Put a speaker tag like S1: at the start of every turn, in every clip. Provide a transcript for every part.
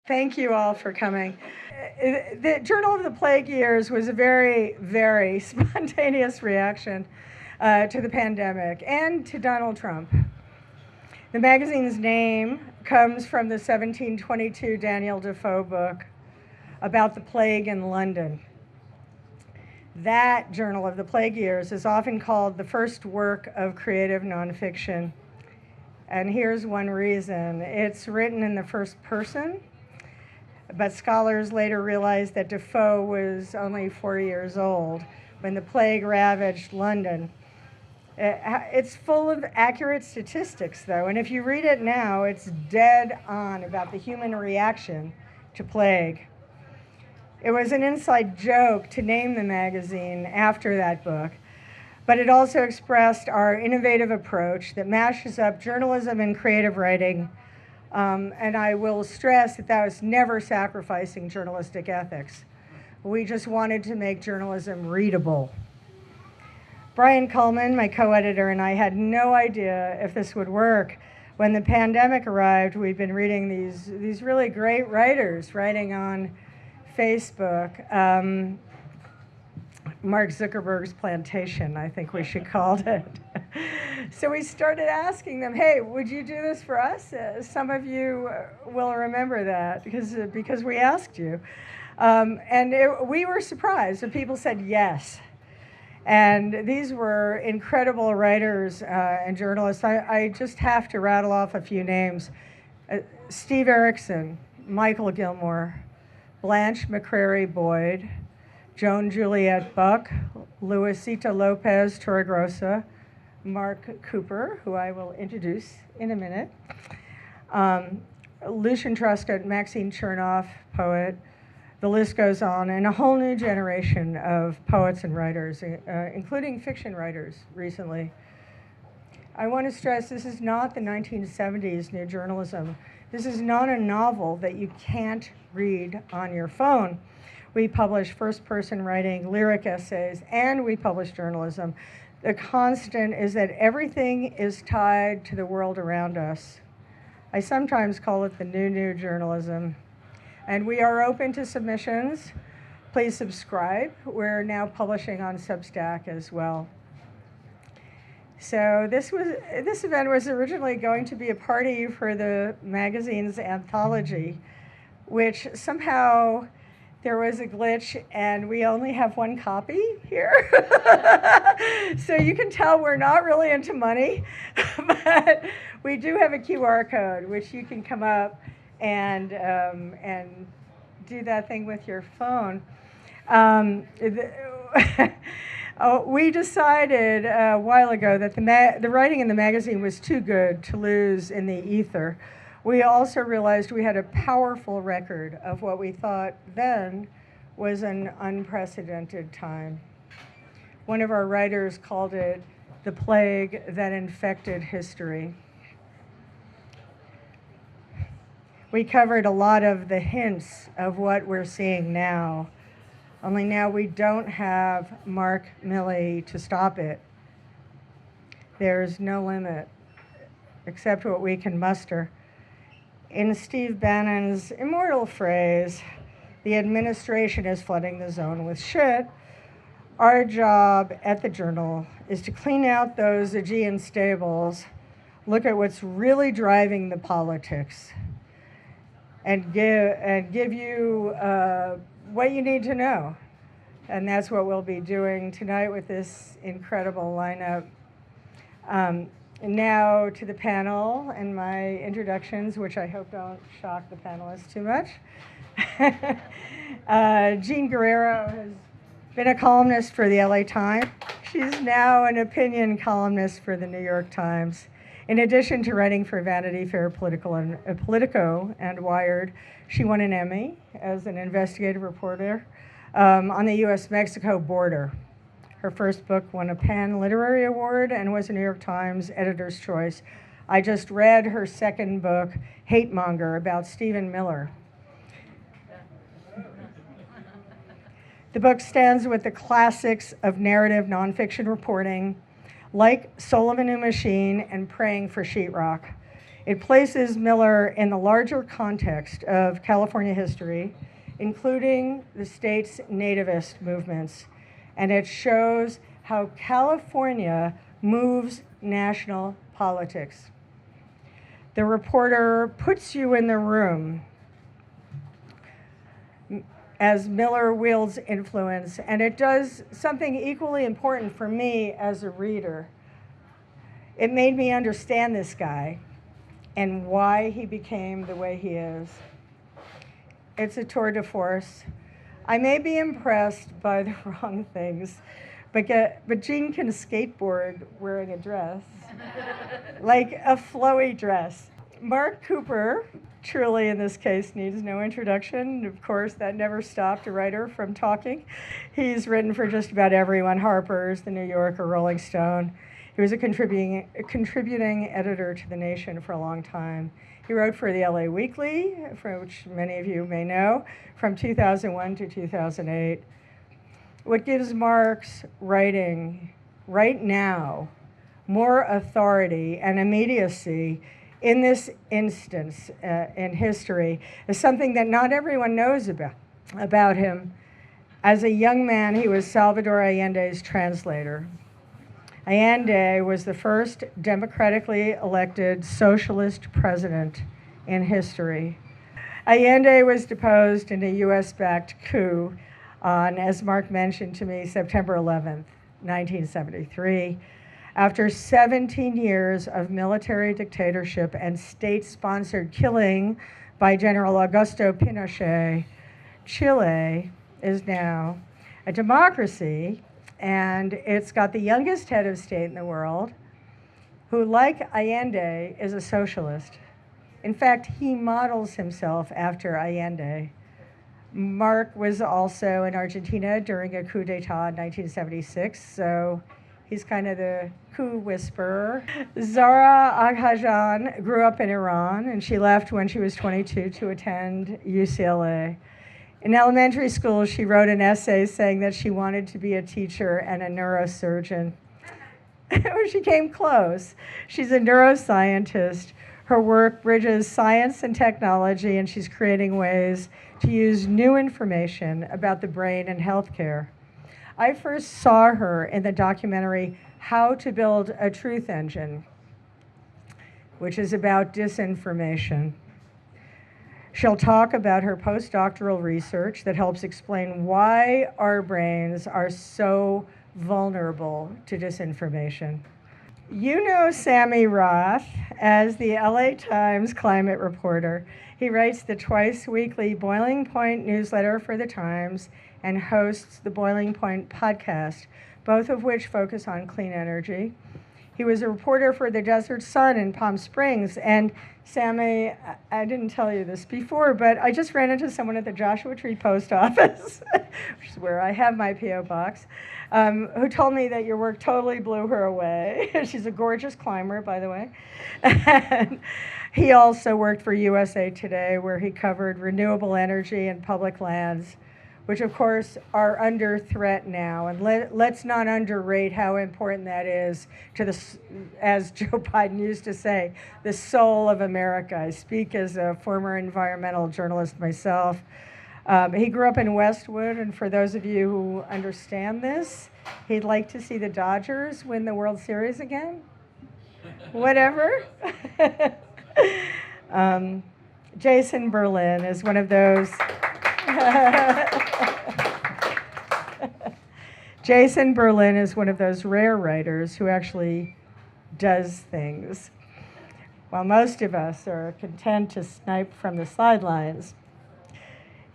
S1: Thank you all for coming. The Journal of the Plague Years was a very, very spontaneous reaction to the pandemic and to Donald Trump. The magazine's name comes from the 1722 Daniel Defoe book about the plague in London. That Journal of the Plague Years is often called the first work of creative nonfiction. And here's one reason. It's written in the first person, but scholars later realized that Defoe was only 4 years old when the plague ravaged London. It's full of accurate statistics, though, and if you read it now, it's dead on about the human reaction to plague. It was an inside joke to name the magazine after that book, but it also expressed our innovative approach that mashes up journalism and creative writing. And I will stress that was never sacrificing journalistic ethics. We just wanted to make journalism readable. Brian Cullman, my co-editor, and I had no idea if this would work. When the pandemic arrived, we'd been reading these really great writers writing on Facebook. Mark Zuckerberg's plantation, I think we should call it. So we started asking them, hey, would you do this for us? Some of you will remember that because we asked you. We were surprised, and people said yes. And these were incredible writers and journalists. I just have to rattle off a few names. Steve Erickson, Michael Gilmore, Blanche McCrary Boyd, Joan Juliet Buck, Luisita Lopez Torregrosa, Mark Cooper, who I will introduce in a minute, Lucian Truscott, Maxine Chernoff, poet. The list goes on, and a whole new generation of poets and writers, including fiction writers recently. I want to stress this is not the 1970s new journalism. This is not a novel that you can't read on your phone. We publish first-person writing, lyric essays, and we publish journalism. The constant is that everything is tied to the world around us. I sometimes call it the new journalism. And we are open to submissions. Please subscribe. We're now publishing on Substack as well. So this event was originally going to be a party for the magazine's anthology, which somehow there was a glitch and we only have one copy here. So you can tell we're not really into money, but we do have a QR code which you can come up and do that thing with your phone. We decided a while ago that the writing in the magazine was too good to lose in the ether. We also realized we had a powerful record of what we thought then was an unprecedented time. One of our writers called it the plague that infected history. We covered a lot of the hints of what we're seeing now, only now we don't have Mark Milley to stop it. There's no limit except what we can muster. In Steve Bannon's immortal phrase, the administration is flooding the zone with shit. Our job at the Journal is to clean out those Aegean stables, look at what's really driving the politics, and give you what you need to know. And that's what we'll be doing tonight with this incredible lineup. Now to the panel and my introductions, which I hope don't shock the panelists too much. Jean Guerrero has been a columnist for the LA Times. She's now an opinion columnist for the New York Times. In addition to writing for Vanity Fair, Politico, and Wired, she won an Emmy as an investigative reporter on the US-Mexico border. Her first book won a PEN Literary Award and was a New York Times Editor's Choice. I just read her second book, Hate Monger, about Stephen Miller. The book stands with the classics of narrative nonfiction reporting, like Sullivan and Machine and Praying for Sheetrock. It places Miller in the larger context of California history, including the state's nativist movements, and it shows how California moves national politics. The reporter puts you in the room as Miller wields influence, and it does something equally important for me as a reader. It made me understand this guy and why he became the way he is. It's a tour de force. I may be impressed by the wrong things, but Gene can skateboard wearing a dress, like a flowy dress. Mark Cooper, truly in this case, needs no introduction. Of course, that never stopped a writer from talking. He's written for just about everyone, Harper's, The New Yorker, Rolling Stone. He was a contributing editor to The Nation for a long time. He wrote for the LA Weekly, for which many of you may know, from 2001 to 2008. What gives Mark's writing right now more authority and immediacy in this instance in history is something that not everyone knows about him. As a young man, he was Salvador Allende's translator. Allende was the first democratically elected socialist president in history. Allende was deposed in a US-backed coup on, as Mark mentioned to me, September 11th, 1973. After 17 years of military dictatorship and state-sponsored killing by General Augusto Pinochet, Chile is now a democracy, and it's got the youngest head of state in the world, who, like Allende, is a socialist. In fact, he models himself after Allende. Mark was also in Argentina during a coup d'etat in 1976, so he's kind of the coup whisperer. Zahra Aghajan grew up in Iran, and she left when she was 22 to attend UCLA. In elementary school, she wrote an essay saying that she wanted to be a teacher and a neurosurgeon. She came close. She's a neuroscientist. Her work bridges science and technology, and she's creating ways to use new information about the brain and healthcare. I first saw her in the documentary How to Build a Truth Engine, which is about disinformation. She'll talk about her postdoctoral research that helps explain why our brains are so vulnerable to disinformation. You know Sammy Roth as the LA Times climate reporter. He writes the twice-weekly Boiling Point newsletter for the Times and hosts the Boiling Point podcast, both of which focus on clean energy. He was a reporter for the Desert Sun in Palm Springs. And Sammy, I didn't tell you this before, but I just ran into someone at the Joshua Tree Post Office, which is where I have my P.O. box, who told me that your work totally blew her away. She's a gorgeous climber, by the way. And he also worked for USA Today, where he covered renewable energy and public lands, which of course are under threat now. And let's not underrate how important that is to the, as Joe Biden used to say, the soul of America. I speak as a former environmental journalist myself. He grew up in Westwood, and for those of you who understand this, he'd like to see the Dodgers win the World Series again. Whatever. Jason Berlin is one of those. Jason Berlin is one of those rare writers who actually does things, while most of us are content to snipe from the sidelines.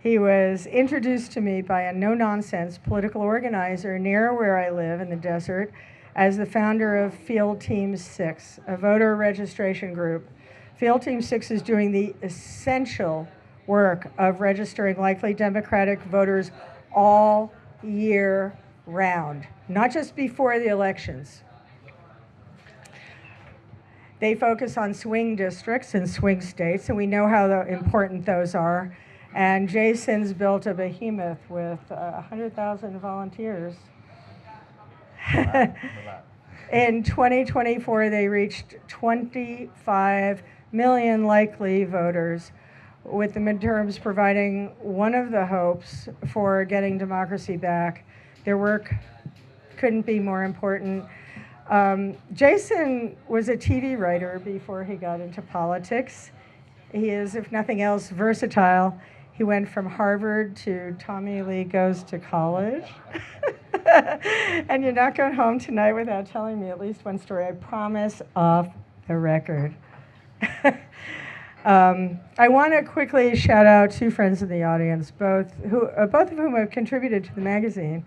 S1: He was introduced to me by a no-nonsense political organizer near where I live in the desert as the founder of Field Team 6, a voter registration group. Field Team 6 is doing the essential work of registering likely Democratic voters all year round, not just before the elections. They focus on swing districts and swing states, and we know how important those are. And Jason's built a behemoth with 100,000 volunteers. In 2024, they reached 25 million likely voters, with the midterms providing one of the hopes for getting democracy back. Their work couldn't be more important. Jason was a TV writer before he got into politics. He is, if nothing else, versatile. He went from Harvard to Tommy Lee Goes to College. And you're not going home tonight without telling me at least one story, I promise, off the record. I want to quickly shout out two friends in the audience, both of whom have contributed to the magazine.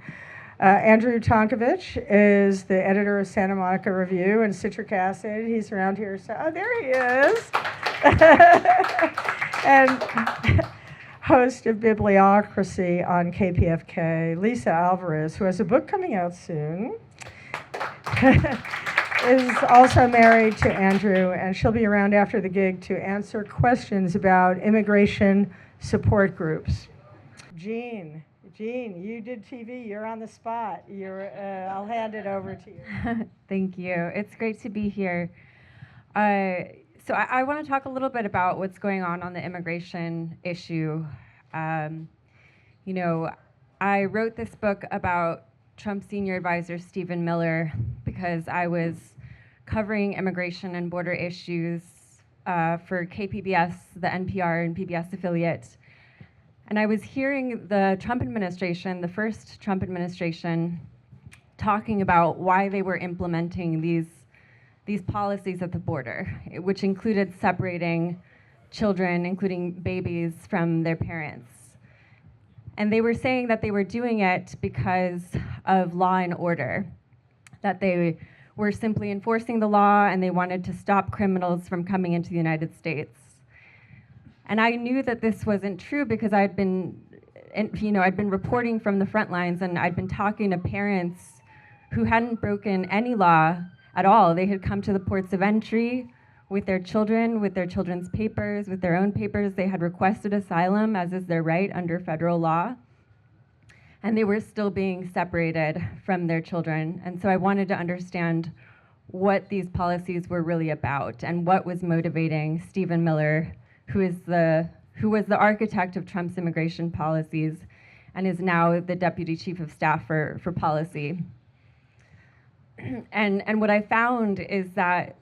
S1: Andrew Tonkovich is the editor of Santa Monica Review and Citric Acid. He's around here. So, oh, there he is. And host of Bibliocracy on KPFK, Lisa Alvarez, who has a book coming out soon, is also married to Andrew, and she'll be around after the gig to answer questions about immigration support groups. Jean, you did TV. You're on the spot. I'll hand it over to you.
S2: Thank you. It's great to be here. So I want to talk a little bit about what's going on the immigration issue. You know, I wrote this book about Trump senior advisor Stephen Miller because I was covering immigration and border issues for KPBS, the NPR and PBS affiliate. And I was hearing the Trump administration, the first Trump administration, talking about why they were implementing these policies at the border, which included separating children, including babies, from their parents. And they were saying that they were doing it because of law and order, that they were simply enforcing the law and they wanted to stop criminals from coming into the United States. And I knew that this wasn't true because I'd been reporting from the front lines, and I'd been talking to parents who hadn't broken any law at all. They had come to the ports of entry with their children, with their children's papers, with their own papers. They had requested asylum, as is their right under federal law. And they were still being separated from their children. And so I wanted to understand what these policies were really about and what was motivating Stephen Miller, who was the architect of Trump's immigration policies and is now the deputy chief of staff for policy. And what I found is that,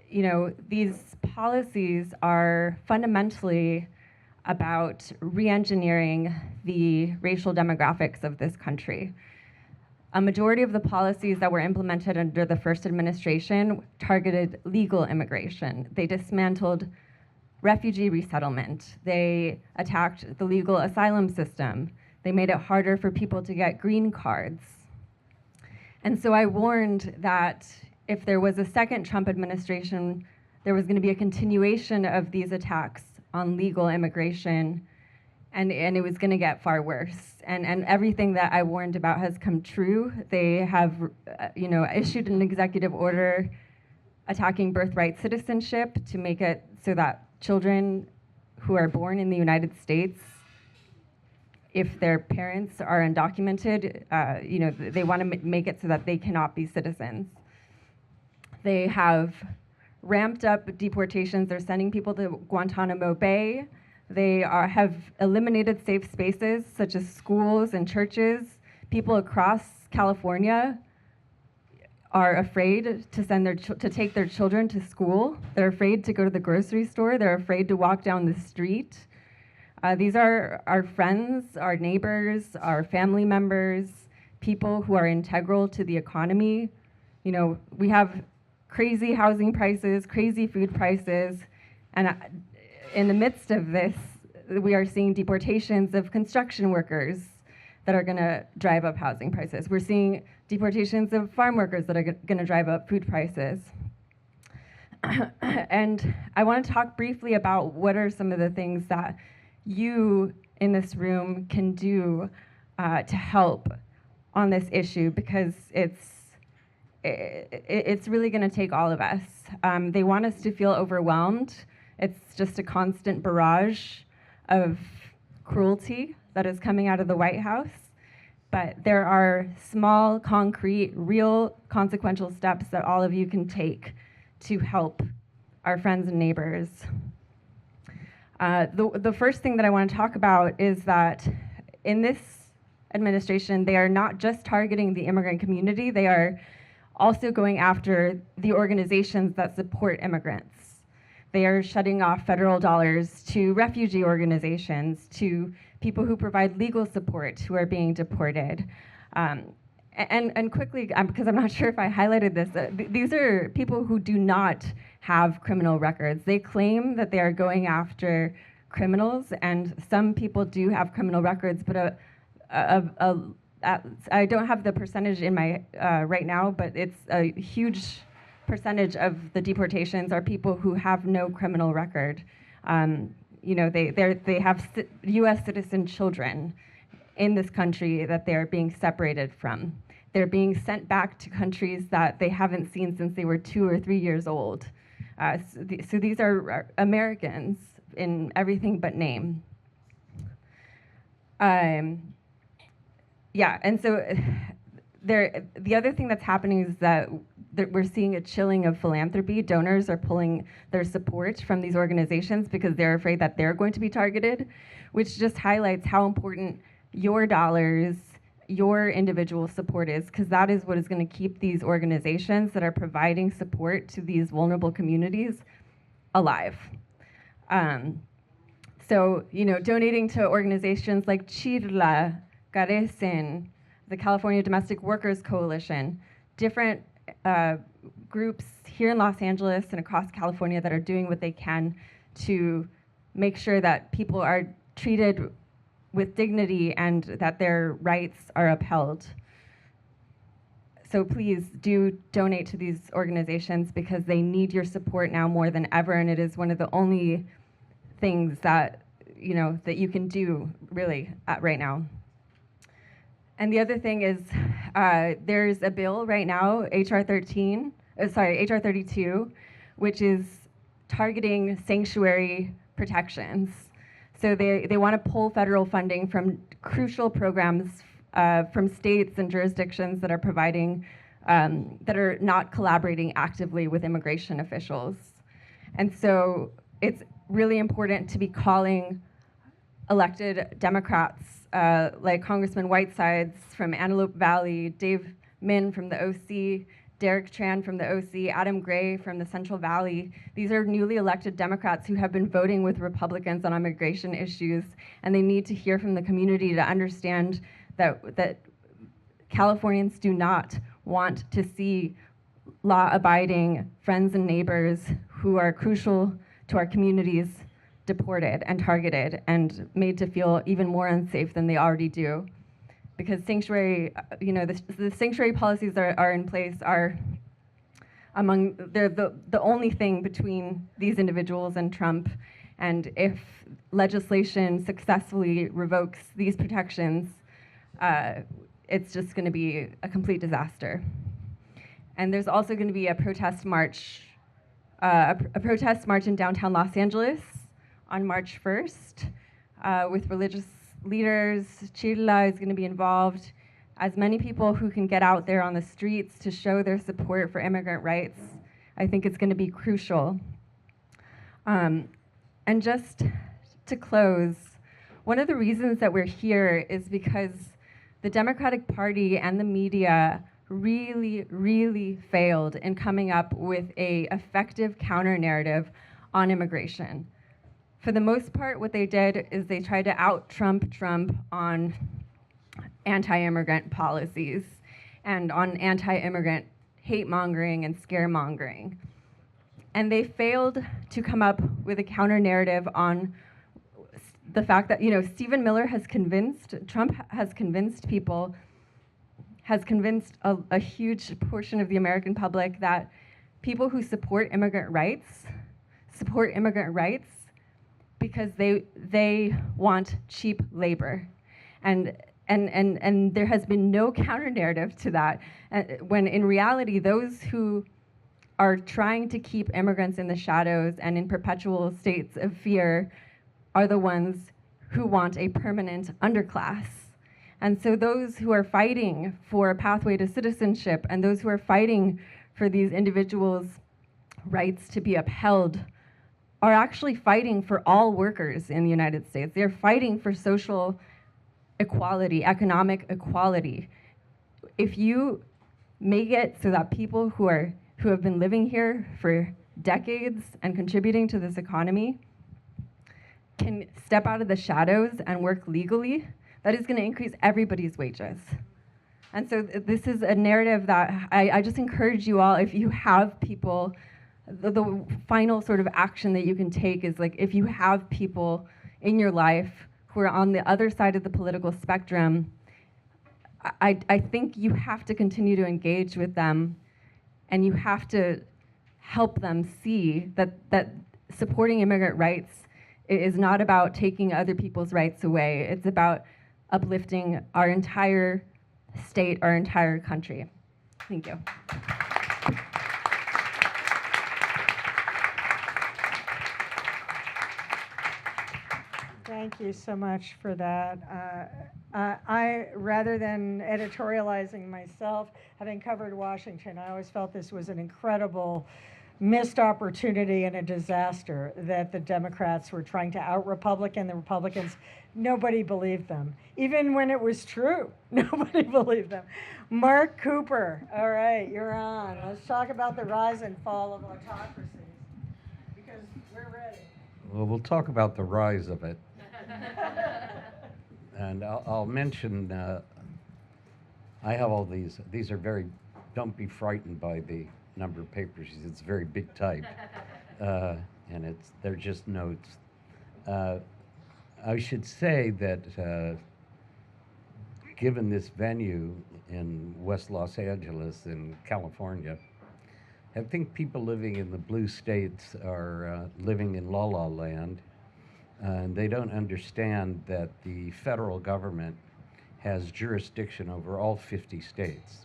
S2: you know, these policies are fundamentally about re-engineering the racial demographics of this country. A majority of the policies that were implemented under the first administration targeted legal immigration. They dismantled refugee resettlement. They attacked the legal asylum system. They made it harder for people to get green cards. And so I warned that if there was a second Trump administration, there was going to be a continuation of these attacks on legal immigration, and it was going to get far worse. And everything that I warned about has come true. They have, issued an executive order attacking birthright citizenship to make it so that children who are born in the United States, if their parents are undocumented, they want to make it so that they cannot be citizens. They have ramped up deportations. They're sending people to Guantanamo Bay. They have eliminated safe spaces such as schools and churches. People across California are afraid to take their children to school. They're afraid to go to the grocery store. They're afraid to walk down the street. These are our friends, our neighbors, our family members, people who are integral to the economy. You know, we have crazy housing prices, crazy food prices, and in the midst of this, we are seeing deportations of construction workers that are going to drive up housing prices. We're seeing deportations of farm workers that are going to drive up food prices. And I want to talk briefly about what are some of the things that you in this room can do to help on this issue, because it's really going to take all of us. They want us to feel overwhelmed. It's just a constant barrage of cruelty that is coming out of the White House. But there are small, concrete, real, consequential steps that all of you can take to help our friends and neighbors. The first thing that I want to talk about is that in this administration, they are not just targeting the immigrant community, they are also going after the organizations that support immigrants. They are shutting off federal dollars to refugee organizations, to people who provide legal support who are being deported. And quickly, because I'm not sure if I highlighted this, these are people who do not have criminal records. They claim that they are going after criminals, and some people do have criminal records, but I don't have the percentage in my right now, but it's a huge percentage of the deportations are people who have no criminal record. They have U.S. citizen children in this country that they're being separated from. They're being sent back to countries that they haven't seen since they were 2 or 3 years old. So these are Americans in everything but name. Yeah, and so the other thing that's happening is that we're seeing a chilling of philanthropy. Donors are pulling their support from these organizations because they're afraid that they're going to be targeted, which just highlights how important your dollars, your individual support is, because that is what is going to keep these organizations that are providing support to these vulnerable communities alive. So, donating to organizations like Chirla, Carecen, the California Domestic Workers Coalition, different groups here in Los Angeles and across California that are doing what they can to make sure that people are treated with dignity and that their rights are upheld. So please do donate to these organizations because they need your support now more than ever, and it is one of the only things that that you can do really right now. And the other thing is there's a bill right now, HR 32, which is targeting sanctuary protections. So they want to pull federal funding from crucial programs from states and jurisdictions that are providing, that are not collaborating actively with immigration officials. And so it's really important to be calling elected Democrats like Congressman Whitesides from Antelope Valley, Dave Min from the OC, Derek Tran from the OC, Adam Gray from the Central Valley. These are newly elected Democrats who have been voting with Republicans on immigration issues, and they need to hear from the community to understand that Californians do not want to see law-abiding friends and neighbors who are crucial to our communities deported and targeted and made to feel even more unsafe than they already do. Because sanctuary, the sanctuary policies are in place are they're the only thing between these individuals and Trump. And if legislation successfully revokes these protections, it's just going to be a complete disaster. And there's also going to be a protest march in downtown Los Angeles on March 1st with religious leaders. Chirla is going to be involved. As many people who can get out there on the streets to show their support for immigrant rights, I think it's going to be crucial. And just to close, one of the reasons that we're here is because the Democratic Party and the media really, really failed in coming up with an effective counter-narrative on immigration. For the most part, what they did is they tried to out-Trump Trump on anti-immigrant policies and on anti-immigrant hate-mongering and scaremongering. And they failed to come up with a counter-narrative on the fact that, Stephen Miller Trump has convinced people, has convinced a huge portion of the American public that people who support immigrant rights because they want cheap labor. And there has been no counter-narrative to that, when in reality, those who are trying to keep immigrants in the shadows and in perpetual states of fear are the ones who want a permanent underclass. And so those who are fighting for a pathway to citizenship and those who are fighting for these individuals rights to be upheld are actually fighting for all workers in the United States. They're fighting for social equality, economic equality. If you make it so that people who have been living here for decades and contributing to this economy can step out of the shadows and work legally, that is going to increase everybody's wages. And so this is a narrative that I just encourage you all, if you have people, the final sort of action that you can take is, like, if you have people in your life who are on the other side of the political spectrum, I think you have to continue to engage with them, and you have to help them see that supporting immigrant rights is not about taking other people's rights away. It's about uplifting our entire state, our entire country. Thank you.
S1: Thank you so much for that. I, rather than editorializing myself, having covered Washington, I always felt this was an incredible missed opportunity and a disaster that the Democrats were trying to out-Republican the Republicans. Nobody believed them. Even when it was true, nobody believed them. Mark Cooper, all right, you're on. Let's talk about the rise and fall of autocracies, because we're ready.
S3: Well, we'll talk about the rise of it. And I'll mention, I have all these. These are very, don't be frightened by the number of papers. It's very big type. And they're just notes. I should say that given this venue in West Los Angeles in California, I think people living in the blue states are living in la-la land, and they don't understand that the federal government has jurisdiction over all 50 states.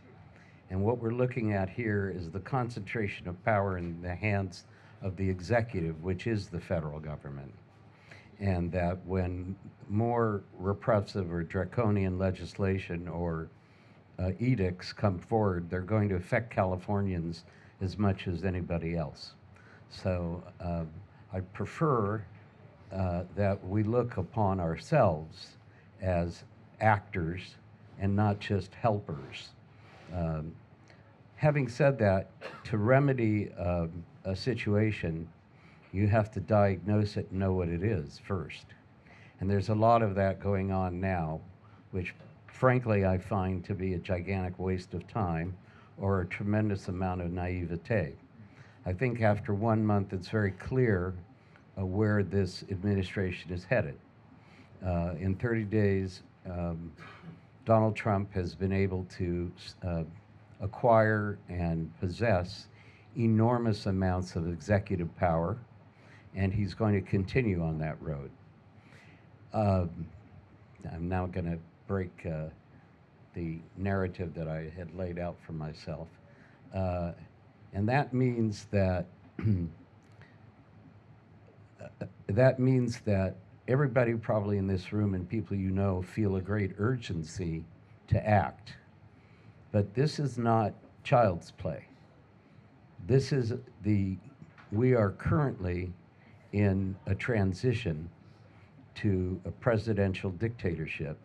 S3: And what we're looking at here is the concentration of power in the hands of the executive, which is the federal government. And that when more repressive or draconian legislation or edicts come forward, they're going to affect Californians as much as anybody else. So I prefer that we look upon ourselves as actors and not just helpers. Having said that, to remedy a situation, you have to diagnose it and know what it is first. And there's a lot of that going on now, which frankly I find to be a gigantic waste of time or a tremendous amount of naivete. I think after 1 month it's very clear where this administration is headed. In 30 days, Donald Trump has been able to acquire and possess enormous amounts of executive power, and he's going to continue on that road. I'm now going to break the narrative that I had laid out for myself. And that means that everybody probably in this room and people you know feel a great urgency to act. But this is not child's play. We are currently in a transition to a presidential dictatorship.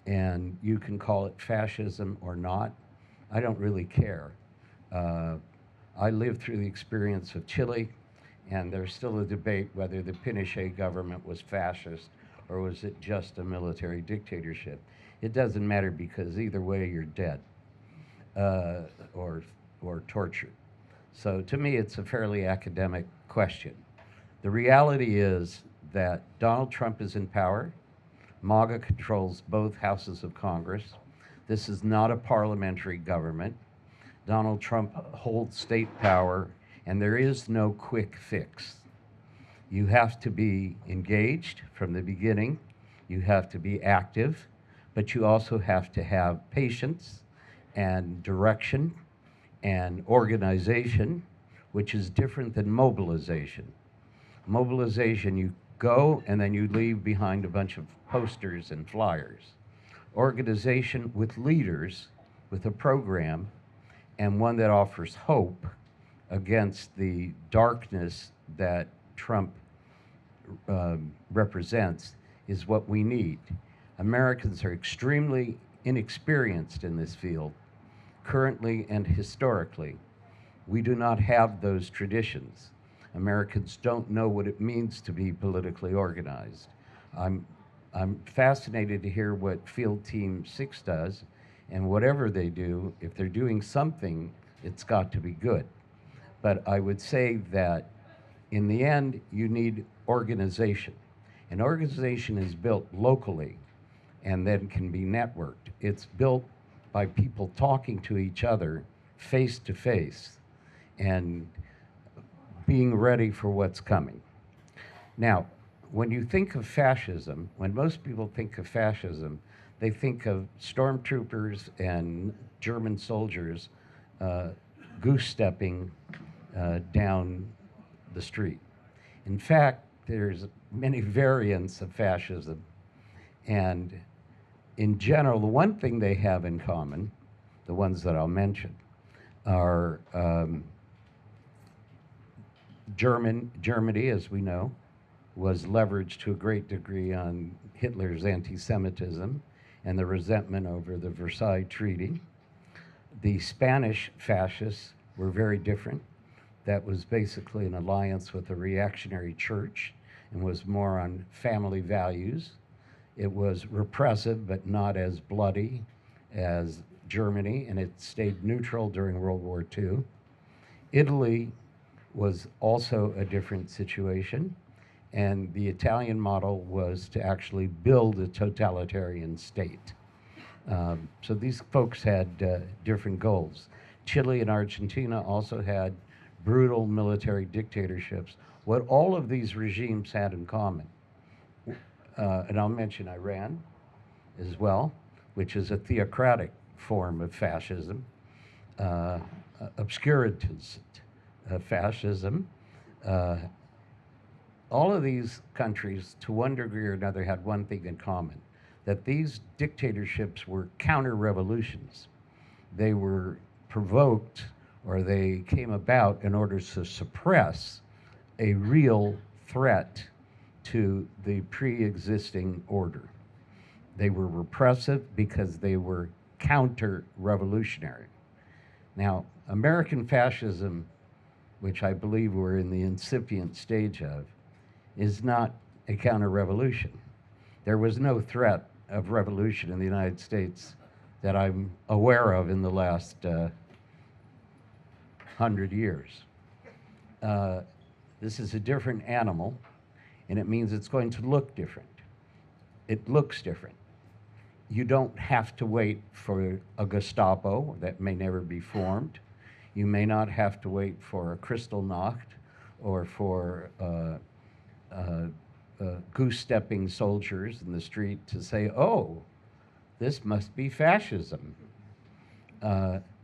S3: And you can call it fascism or not. I don't really care. I lived through the experience of Chile, and there's still a debate whether the Pinochet government was fascist or was it just a military dictatorship. It doesn't matter, because either way you're dead or tortured. So to me, it's a fairly academic question. The reality is that Donald Trump is in power. MAGA controls both houses of Congress. This is not a parliamentary government. Donald Trump holds state power, and there is no quick fix. You have to be engaged from the beginning. You have to be active, but you also have to have patience and direction and organization, which is different than mobilization. Mobilization, you go and then you leave behind a bunch of posters and flyers. Organization with leaders, with a program, and one that offers hope against the darkness that Trump represents is what we need. Americans are extremely inexperienced in this field, currently and historically. We do not have those traditions. Americans don't know what it means to be politically organized. I'm fascinated to hear what Field Team 6 does, and whatever they do, if they're doing something, it's got to be good. But I would say that in the end, you need organization. An organization is built locally and then can be networked. It's built by people talking to each other face to face and being ready for what's coming. Now, when you think of fascism, when most people think of fascism, they think of stormtroopers and German soldiers goose-stepping down the street. In fact, there's many variants of fascism, and in general, the one thing they have in common, the ones that I'll mention, are Germany, as we know, was leveraged to a great degree on Hitler's anti-Semitism and the resentment over the Versailles Treaty. The Spanish fascists were very different. That was basically an alliance with the reactionary church and was more on family values. It was repressive, but not as bloody as Germany, and it stayed neutral during World War II. Italy was also a different situation, and the Italian model was to actually build a totalitarian state. So these folks had different goals. Chile and Argentina also had brutal military dictatorships. What all of these regimes had in common, and I'll mention Iran as well, which is a theocratic form of fascism, obscurantist fascism. All of these countries, to one degree or another, had one thing in common, that these dictatorships were counter-revolutions. They were provoked, or they came about in order to suppress a real threat to the pre-existing order. They were repressive because they were counter-revolutionary. Now, American fascism, which I believe we're in the incipient stage of, is not a counter-revolution. There was no threat of revolution in the United States that I'm aware of in the last 100 years. This is a different animal, and it means it's going to look different. It looks different. You don't have to wait for a Gestapo that may never be formed. You may not have to wait for a Kristallnacht or for goose-stepping soldiers in the street to say, oh, this must be fascism.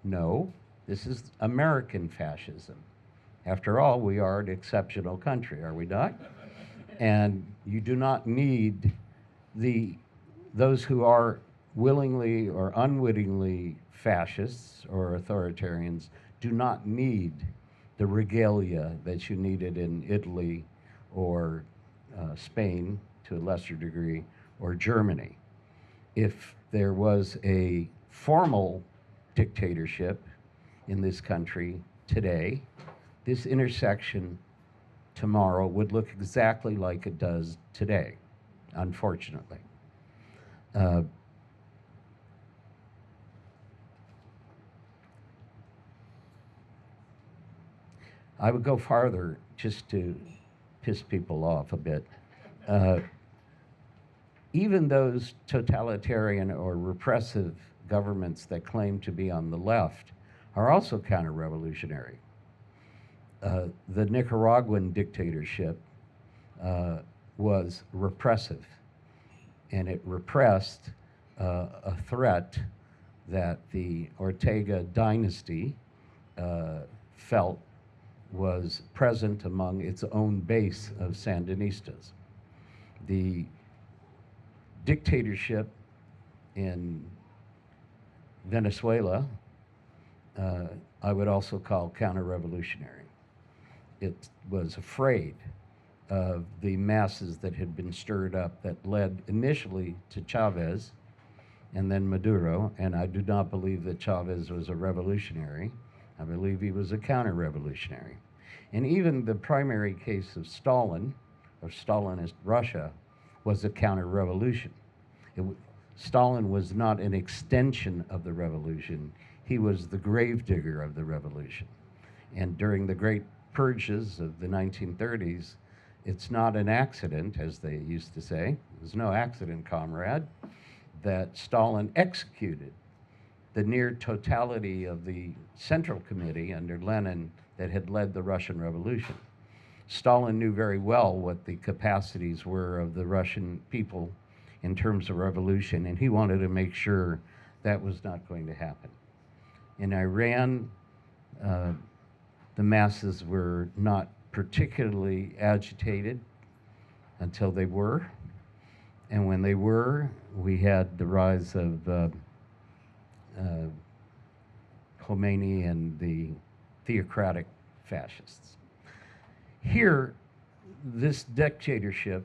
S3: No, this is American fascism. After all, we are an exceptional country, are we not? And you do not need those who are willingly or unwittingly fascists or authoritarians do not need the regalia that you needed in Italy or Spain to a lesser degree, or Germany. If there was a formal dictatorship in this country today, this intersection tomorrow would look exactly like it does today, unfortunately. I would go farther just to piss people off a bit. Even those totalitarian or repressive governments that claim to be on the left are also counter-revolutionary. The Nicaraguan dictatorship was repressive, and it repressed a threat that the Ortega dynasty felt was present among its own base of Sandinistas. The dictatorship in Venezuela I would also call counter-revolutionary. It was afraid of the masses that had been stirred up that led initially to Chavez and then Maduro, and I do not believe that Chavez was a revolutionary. I believe he was a counter-revolutionary. And even the primary case of Stalin, or Stalinist Russia, was a counter-revolution. Stalin was not an extension of the revolution. He was the gravedigger of the revolution. And during the great purges of the 1930s, it's not an accident, as they used to say. There's no accident, comrade, that Stalin executed the near totality of the Central Committee under Lenin that had led the Russian Revolution. Stalin knew very well what the capacities were of the Russian people in terms of revolution, and he wanted to make sure that was not going to happen. In Iran, the masses were not particularly agitated until they were. And when they were, we had the rise of Khomeini and the theocratic fascists. Here, this dictatorship,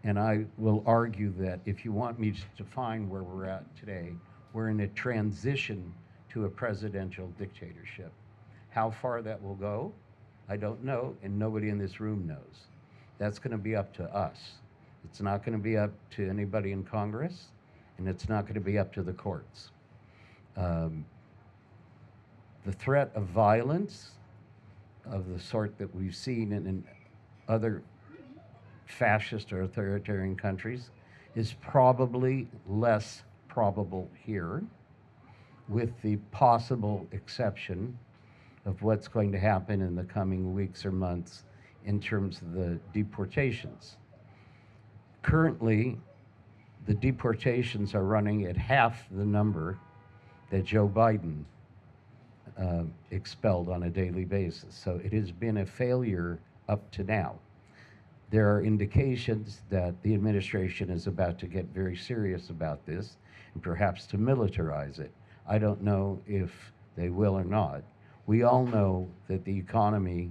S3: and I will argue that if you want me to define where we're at today, we're in a transition to a presidential dictatorship. How far that will go, I don't know, and nobody in this room knows. That's going to be up to us. It's not going to be up to anybody in Congress, and it's not going to be up to the courts. The threat of violence of the sort that we've seen in other fascist or authoritarian countries is probably less probable here, with the possible exception of what's going to happen in the coming weeks or months in terms of the deportations. Currently, the deportations are running at half the number that Joe Biden expelled on a daily basis. So it has been a failure up to now. There are indications that the administration is about to get very serious about this and perhaps to militarize it. I don't know if they will or not. We all know that the economy,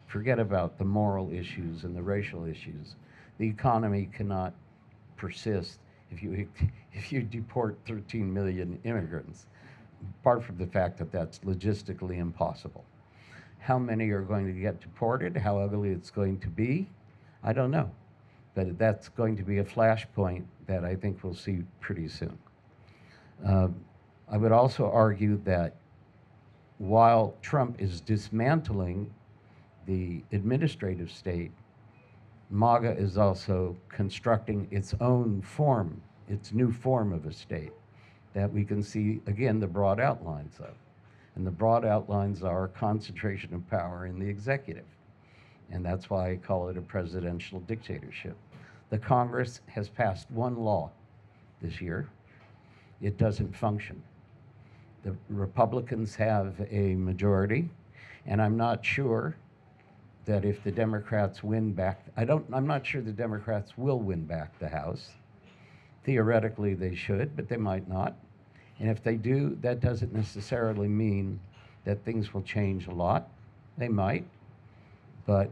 S3: forget about the moral issues and the racial issues, the economy cannot persist if you deport 13 million immigrants, apart from the fact that that's logistically impossible. How many are going to get deported, how ugly it's going to be, I don't know. But that's going to be a flashpoint that I think we'll see pretty soon. I would also argue that while Trump is dismantling the administrative state, MAGA is also constructing its own form, its new form of a state that we can see, again, the broad outlines of. And the broad outlines are concentration of power in the executive. And that's why I call it a presidential dictatorship. The Congress has passed one law this year. It doesn't function. The Republicans have a majority, and I'm not sure that if the Democrats win back, I'm not sure the Democrats will win back the House. Theoretically, they should, but they might not. And if they do, that doesn't necessarily mean that things will change a lot. They might, but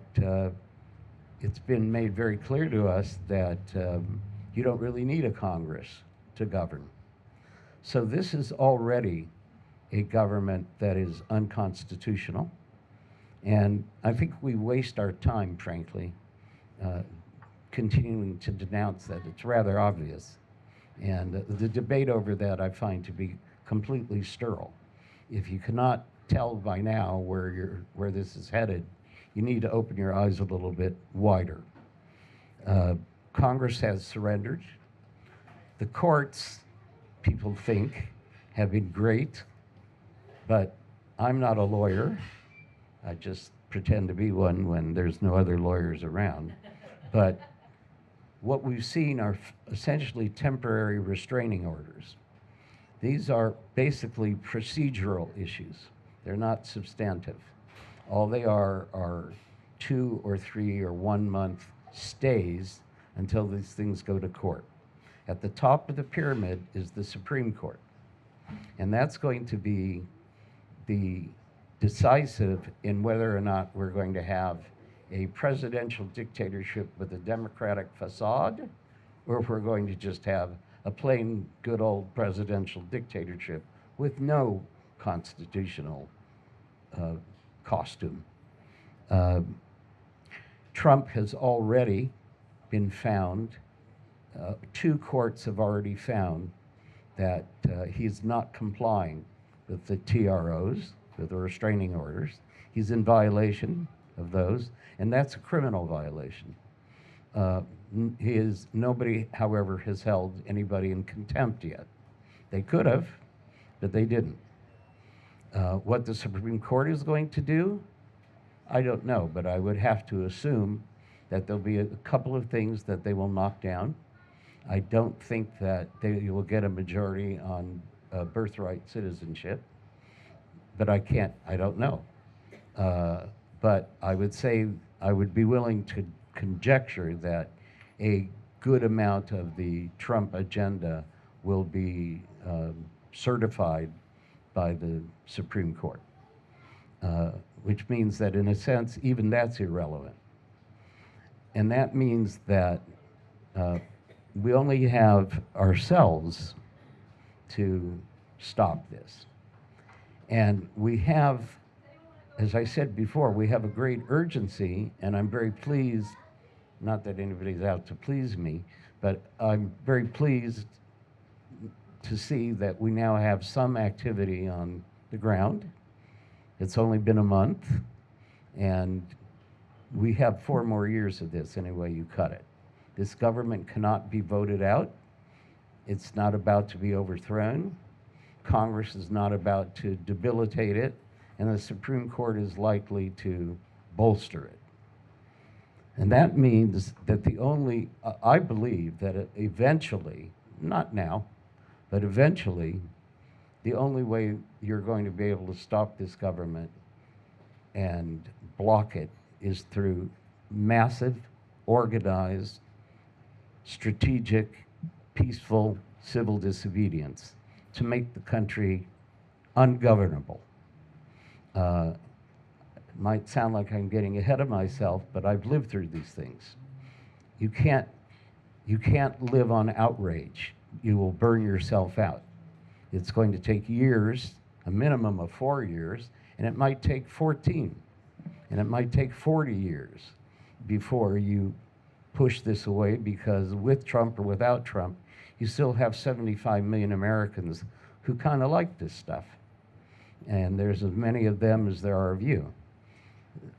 S3: it's been made very clear to us that you don't really need a Congress to govern. So this is already a government that is unconstitutional. And I think we waste our time, frankly, continuing to denounce that. It's rather obvious. And the debate over that I find to be completely sterile. If you cannot tell by now where this is headed, you need to open your eyes a little bit wider. Congress has surrendered. The courts, people think, have been great, but I'm not a lawyer. I just pretend to be one when there's no other lawyers around. But what we've seen are essentially temporary restraining orders. These are basically procedural issues. They're not substantive. All they are 2 or 3 or 1 month stays until these things go to court. At the top of the pyramid is the Supreme Court. And that's going to be the decisive in whether or not we're going to have a presidential dictatorship with a democratic facade, or if we're going to just have a plain good old presidential dictatorship with no constitutional costume. Trump has already been found, two courts have already found that he's not complying with the TROs, with the restraining orders. He's in violation of those, and that's a criminal violation. Nobody, however, has held anybody in contempt yet. They could have, but they didn't. What the Supreme Court is going to do, I don't know, but I would have to assume that there'll be a couple of things that they will knock down. I don't think that they will get a majority on birthright citizenship, but I don't know. But I would say, I would be willing to conjecture that a good amount of the Trump agenda will be certified by the Supreme Court, which means that in a sense, even that's irrelevant. And that means that we only have ourselves to stop this. And we have, as I said before, we have a great urgency, and I'm very pleased, not that anybody's out to please me, but I'm very pleased to see that we now have some activity on the ground. It's only been a month, and we have 4 more years of this any way you cut it. This government cannot be voted out. It's not about to be overthrown. Congress is not about to debilitate it, and the Supreme Court is likely to bolster it. And that means that I believe that eventually, not now, but eventually, the only way you're going to be able to stop this government and block it is through massive, organized, strategic, peaceful civil disobedience to make the country ungovernable. It might sound like I'm getting ahead of myself, but I've lived through these things. You can't live on outrage. You will burn yourself out. It's going to take years, a minimum of 4 years, and it might take 14, and it might take 40 years before you push this away, because with Trump or without Trump, you still have 75 million Americans who kind of like this stuff. And there's as many of them as there are of you.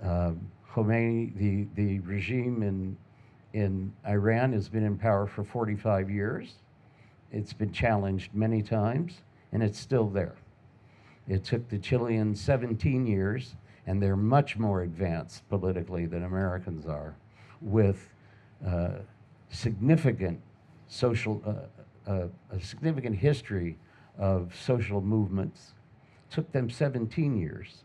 S3: Khomeini, the regime in Iran has been in power for 45 years. It's been challenged many times, and it's still there. It took the Chileans 17 years, and they're much more advanced politically than Americans are, with significant a significant history of social movements. Took them 17 years.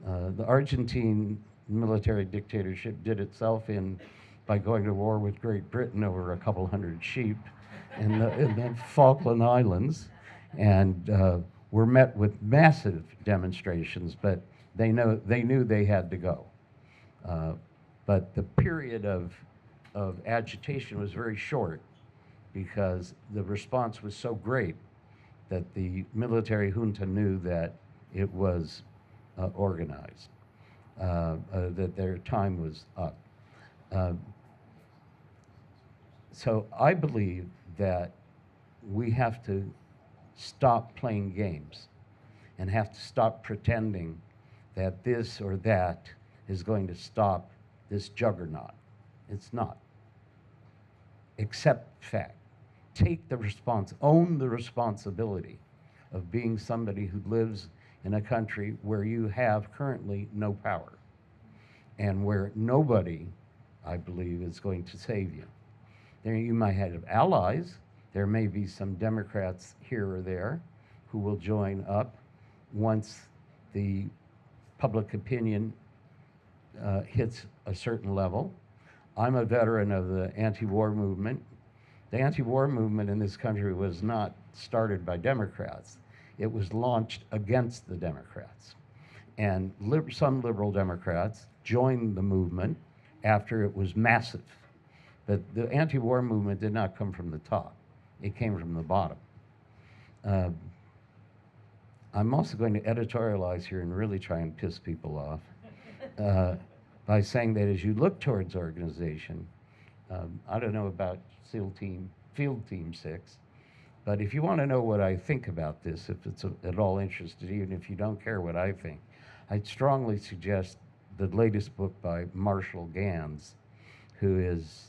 S3: The Argentine military dictatorship did itself in by going to war with Great Britain over a couple hundred sheep in the Falkland Islands, and were met with massive demonstrations, but they knew they had to go. But the period of agitation was very short because the response was so great that the military junta knew that it was organized, that their time was up. So I believe that we have to stop playing games and have to stop pretending that this or that is going to stop this juggernaut. It's not. Accept fact. Take the own the responsibility of being somebody who lives in a country where you have currently no power and where nobody, I believe, is going to save you. There you might have allies. There may be some Democrats here or there who will join up once the public opinion hits a certain level. I'm a veteran of the anti-war movement. The anti-war movement in this country was not started by Democrats. it was launched against the Democrats. And some liberal Democrats joined the movement after it was massive. But the anti-war movement did not come from the top. It came from the bottom. I'm also going to editorialize here and really try and piss people off by saying that as you look towards organization, I don't know about Field Team 6, but if you want to know what I think about this, if it's at all interested, even if you don't care what I think, I'd strongly suggest the latest book by Marshall Gans, who is,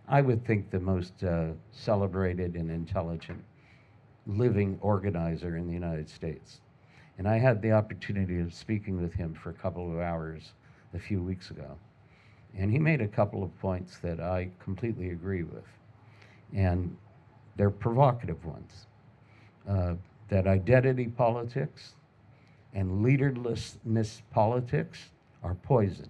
S3: I would think, the most celebrated and intelligent living organizer in the United States. And I had the opportunity of speaking with him for a couple of hours a few weeks ago. And he made a couple of points that I completely agree with. And they're provocative ones. That identity politics and leaderlessness politics are poison.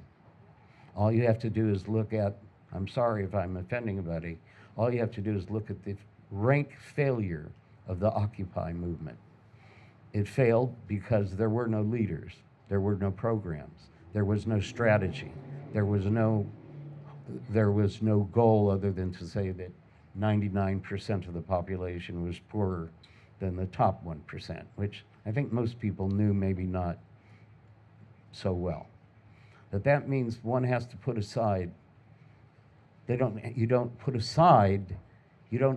S3: All you have to do is look at, I'm sorry if I'm offending anybody, all you have to do is look at the rank failure of the Occupy movement. It failed because there were no leaders, there were no programs, there was no strategy, there was no goal other than to say that 99% of the population was poorer than the top 1%, which I think most people knew, maybe not so well. But that means one has to put aside, you don't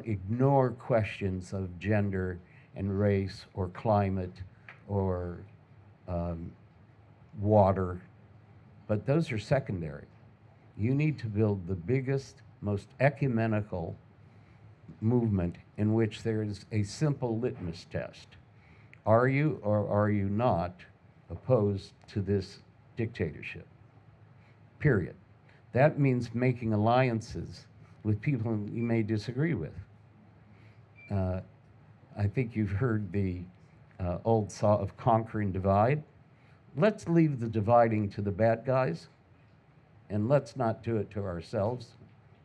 S3: ignore questions of gender and race or climate or water, but those are secondary. You need to build the biggest, most ecumenical movement in which there is a simple litmus test. Are you or are you not opposed to this dictatorship? Period. That means making alliances with people you may disagree with. I think you've heard the old saw of conquer and divide. Let's leave the dividing to the bad guys, and let's not do it to ourselves,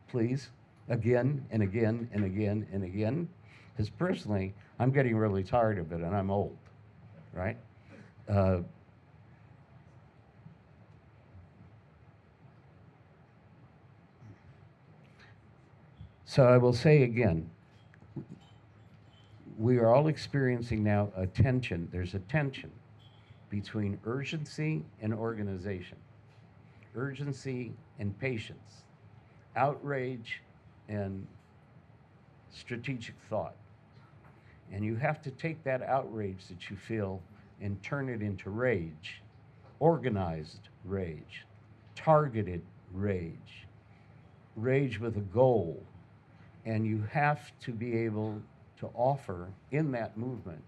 S3: please, again and again and again and again. Because personally, I'm getting really tired of it, and I'm old, right? So I will say again, we are all experiencing now a tension. There's a tension between urgency and organization, urgency and patience, outrage and strategic thought. And you have to take that outrage that you feel and turn it into rage, organized rage, targeted rage, rage with a goal. And you have to be able to offer in that movement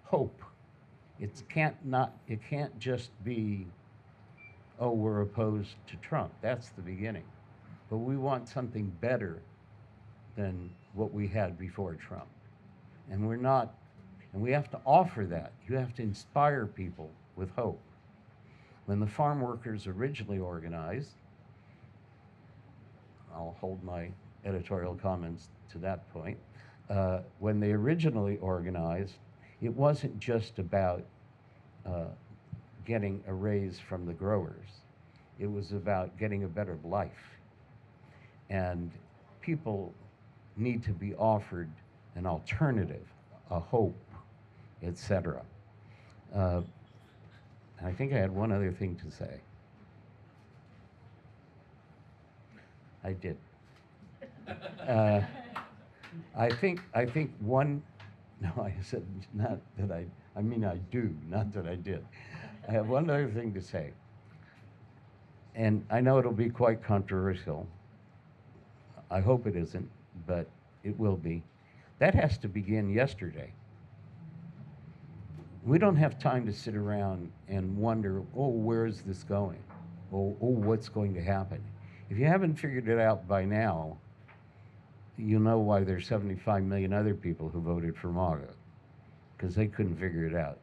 S3: hope. It can't just be, oh, we're opposed to Trump. That's the beginning. But we want something better than what we had before Trump. And we're not, and we have to offer that. You have to inspire people with hope. When the farm workers originally organized, I'll hold my editorial comments to that point. When they originally organized, it wasn't just about getting a raise from the growers. It was about getting a better life. And people need to be offered an alternative, a hope, etc. I think I had one other thing to say. I did. I think one, no, I said not that I mean I do, not that I did. I have one other thing to say. And I know it'll be quite controversial. I hope it isn't, but it will be. That has to begin yesterday. We don't have time to sit around and wonder, oh, where is this going? Oh, what's going to happen? If you haven't figured it out by now, you know why there's 75 million other people who voted for MAGA, because they couldn't figure it out,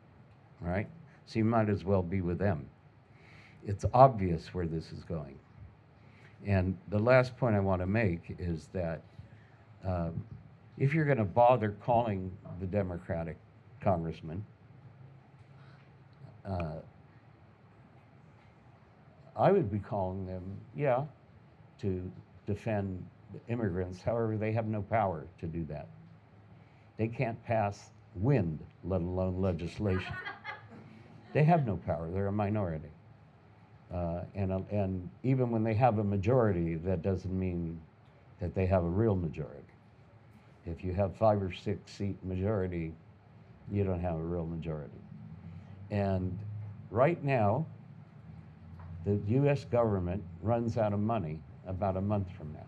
S3: right? So you might as well be with them. It's obvious where this is going. And the last point I want to make is that if you're going to bother calling the Democratic congressman. I would be calling them, yeah, to defend the immigrants. However, they have no power to do that. They can't pass wind, let alone legislation. They have no power. They're a minority. And even when they have a majority, that doesn't mean that they have a real majority. If you have 5 or 6 seat majority, you don't have a real majority. And right now, the US government runs out of money about a month from now.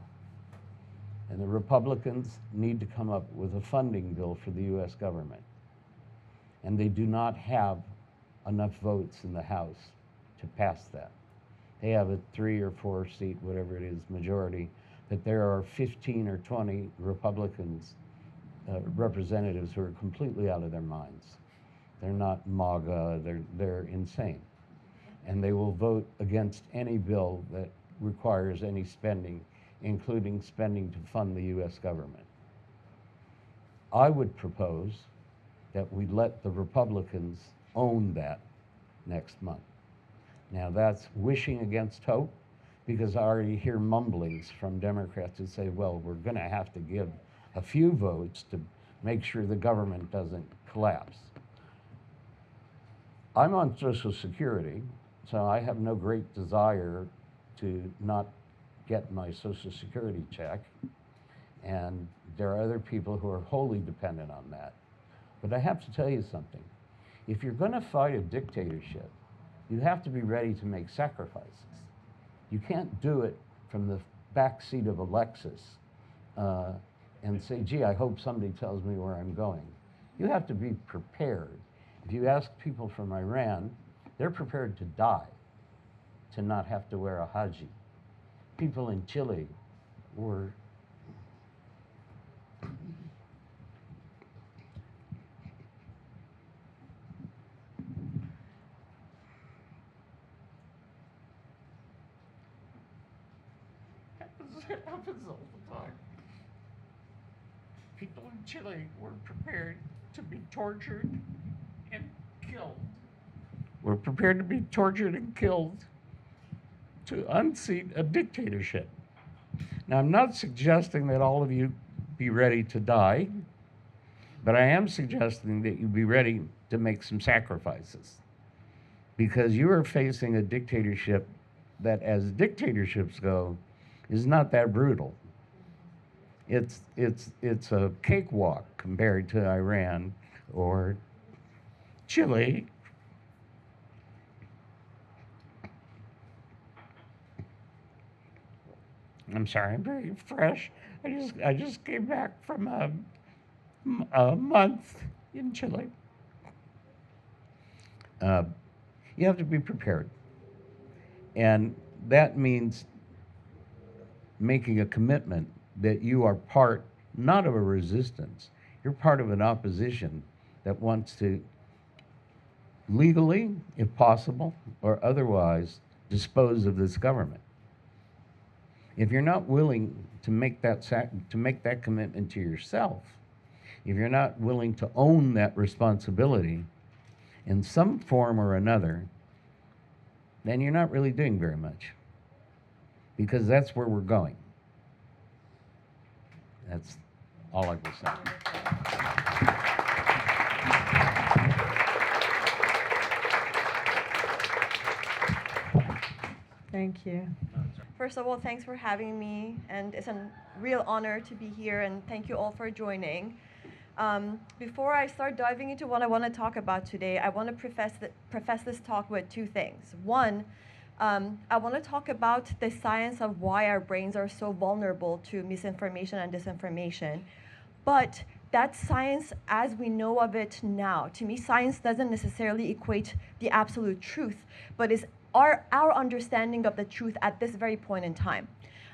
S3: And the Republicans need to come up with a funding bill for the US government. And they do not have enough votes in the House to pass that. They have a 3 or 4 seat, whatever it is, majority, but there are 15 or 20 Republicans, representatives who are completely out of their minds. They're not MAGA, they're insane. And they will vote against any bill that requires any spending, including spending to fund the US government. I would propose that we let the Republicans own that next month. Now that's wishing against hope, because I already hear mumblings from Democrats that say, well, we're gonna have to give a few votes to make sure the government doesn't collapse. I'm on Social Security, so I have no great desire to not get my Social Security check. And there are other people who are wholly dependent on that. But I have to tell you something. If you're gonna fight a dictatorship, you have to be ready to make sacrifices. You can't do it from the back seat of a Lexus and say, gee, I hope somebody tells me where I'm going. You have to be prepared. If you ask people from Iran, they're prepared to die to not have to wear a haji. People in Chile were
S4: happens all the time. People in Chile were prepared to be tortured and killed. We're prepared to be tortured and killed to unseat a dictatorship. Now, I'm not suggesting that all of you be ready to die, but I am suggesting that you be ready to make some sacrifices, because you are facing a dictatorship that, as dictatorships go, is not that brutal. It's a cakewalk compared to Iran or Chile. I'm sorry, I'm very fresh. I just came back from a month in Chile. You have to be prepared. And that means making a commitment that you are part, not of a resistance, you're part of an opposition that wants to legally, if possible, or otherwise, dispose of this government. If you're not willing to make that commitment to yourself, if you're not willing to own that responsibility in some form or another, then you're not really doing very much, because that's where we're going. That's all I will say.
S1: Thank you.
S5: First of all, thanks for having me, and it's a real honor to be here, and thank you all for joining. Before I start diving into what I want to talk about today, I want to preface this talk with 2 things. One, I want to talk about the science of why our brains are so vulnerable to misinformation and disinformation. But that science, as we know of it now, to me, science doesn't necessarily equate the absolute truth, but is our understanding of the truth at this very point in time.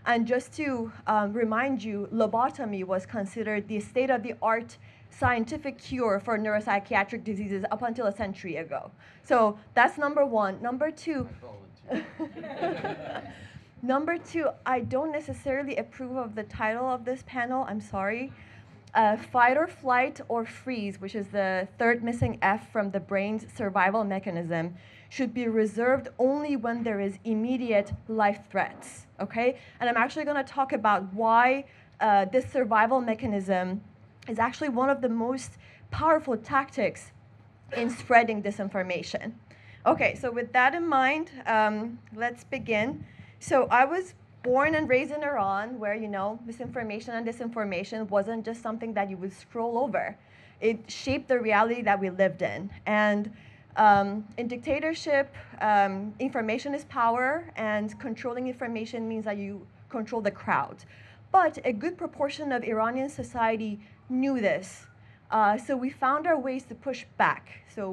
S5: And just to remind you, lobotomy was considered the state-of-the-art scientific cure for neuropsychiatric diseases up until a century ago. So that's number one. Number two, I don't necessarily approve of the title of this panel, I'm sorry. Fight or flight or freeze, which is the third missing F from the brain's survival mechanism, should be reserved only when there is immediate life threats, okay? And I'm actually going to talk about why this survival mechanism is actually one of the most powerful tactics in spreading disinformation. Okay, so with that in mind, let's begin. So I was born and raised in Iran, where, you know, misinformation and disinformation wasn't just something that you would scroll over. It shaped the reality that we lived in. And in dictatorship, information is power, and controlling information means that you control the crowd. But a good proportion of Iranian society knew this. So we found our ways to push back. So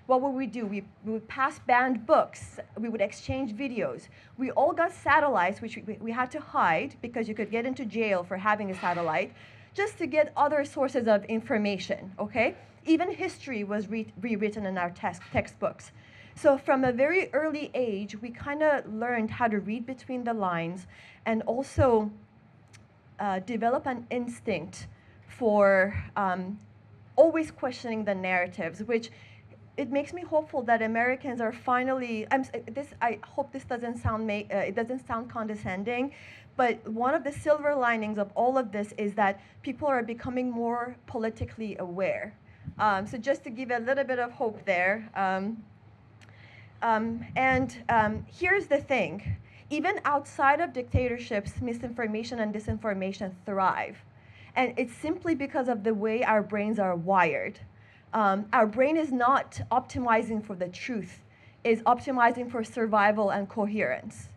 S5: what would we do? We would pass banned books. We would exchange videos. We all got satellites, which we had to hide because you could get into jail for having a satellite, just to get other sources of information, okay? Even history was rewritten in our textbooks. So from a very early age, we kind of learned how to read between the lines and also develop an instinct for always questioning the narratives, which it makes me hopeful that Americans are finally. I hope this doesn't sound it doesn't sound condescending, but one of the silver linings of all of this is that people are becoming more politically aware. So just to give a little bit of hope there. Here's the thing: even outside of dictatorships, misinformation and disinformation thrive. And it's simply because of the way our brains are wired. Our brain is not optimizing for the truth, it's optimizing for survival and coherence.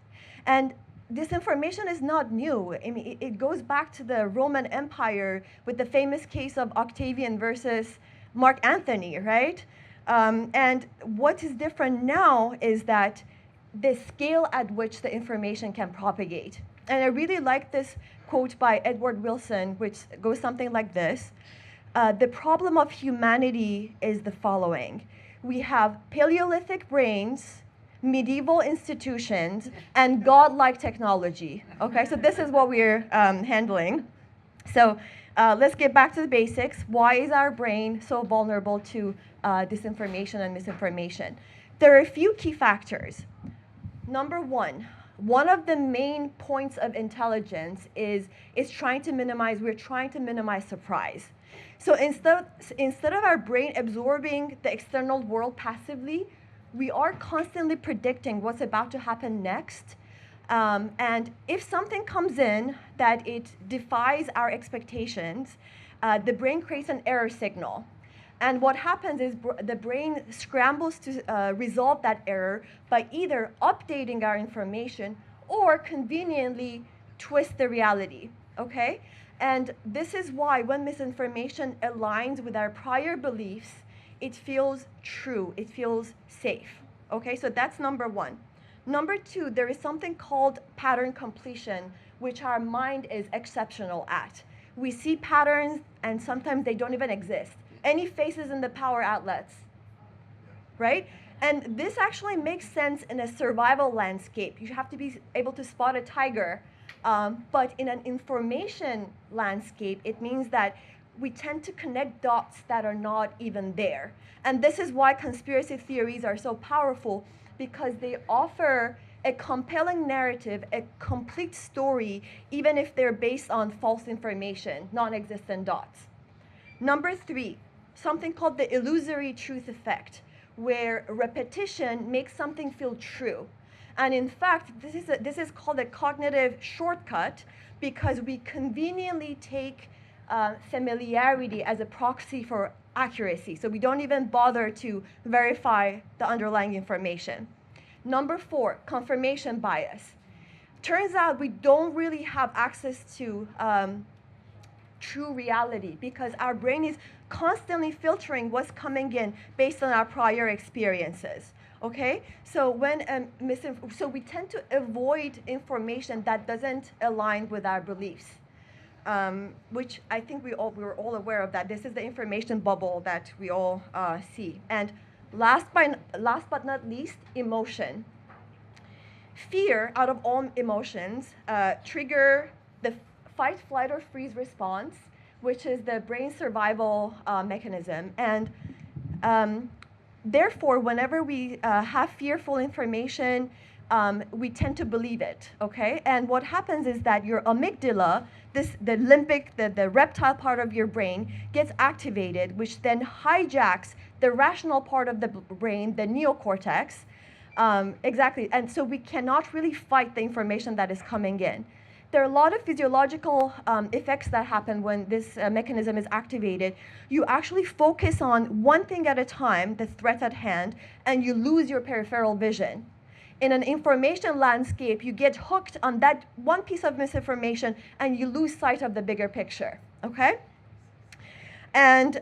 S5: And disinformation is not new. I mean, it goes back to the Roman Empire with the famous case of Octavian versus Mark Antony, right? And what is different now is that the scale at which the information can propagate. And I really like this quote by Edward Wilson, which goes something like this. The problem of humanity is the following. We have Paleolithic brains, medieval institutions, and godlike technology. Okay, so this is what we're handling. So let's get back to the basics. Why is our brain so vulnerable to disinformation and misinformation? There are a few key factors. Number one of the main points of intelligence is we're trying to minimize surprise. So instead of our brain absorbing the external world passively, we are constantly predicting what's about to happen next. And if something comes in that it defies our expectations, the brain creates an error signal. And what happens is the brain scrambles to resolve that error by either updating our information or conveniently twist the reality, okay? And this is why when misinformation aligns with our prior beliefs, it feels true, it feels safe, okay? So that's number one. Number two, there is something called pattern completion, which our mind is exceptional at. We see patterns and sometimes they don't even exist. Any faces in the power outlets, right? And this actually makes sense in a survival landscape. You have to be able to spot a tiger. But in an information landscape, it means that we tend to connect dots that are not even there. And this is why conspiracy theories are so powerful, because they offer a compelling narrative, a complete story, even if they're based on false information, non-existent dots. Number three, something called the illusory truth effect, where repetition makes something feel true. And in fact, this is called a cognitive shortcut because we conveniently take familiarity as a proxy for accuracy. So we don't even bother to verify the underlying information. Number four, confirmation bias. Turns out we don't really have access to true reality because our brain is constantly filtering what's coming in based on our prior experiences. Okay, so so we tend to avoid information that doesn't align with our beliefs, which I think we're all aware of that. This is the information bubble that we all see. And last but not least, emotion. Fear, out of all emotions, trigger the fight, flight, or freeze response, which is the brain survival mechanism. And therefore, whenever we have fearful information, we tend to believe it, okay? And what happens is that your amygdala, the limbic, the reptile part of your brain, gets activated, which then hijacks the rational part of the brain, the neocortex. Exactly, and so we cannot really fight the information that is coming in. There are a lot of physiological effects that happen when this mechanism is activated. You actually focus on one thing at a time, the threat at hand, and you lose your peripheral vision. In an information landscape, you get hooked on that one piece of misinformation and you lose sight of the bigger picture, okay? And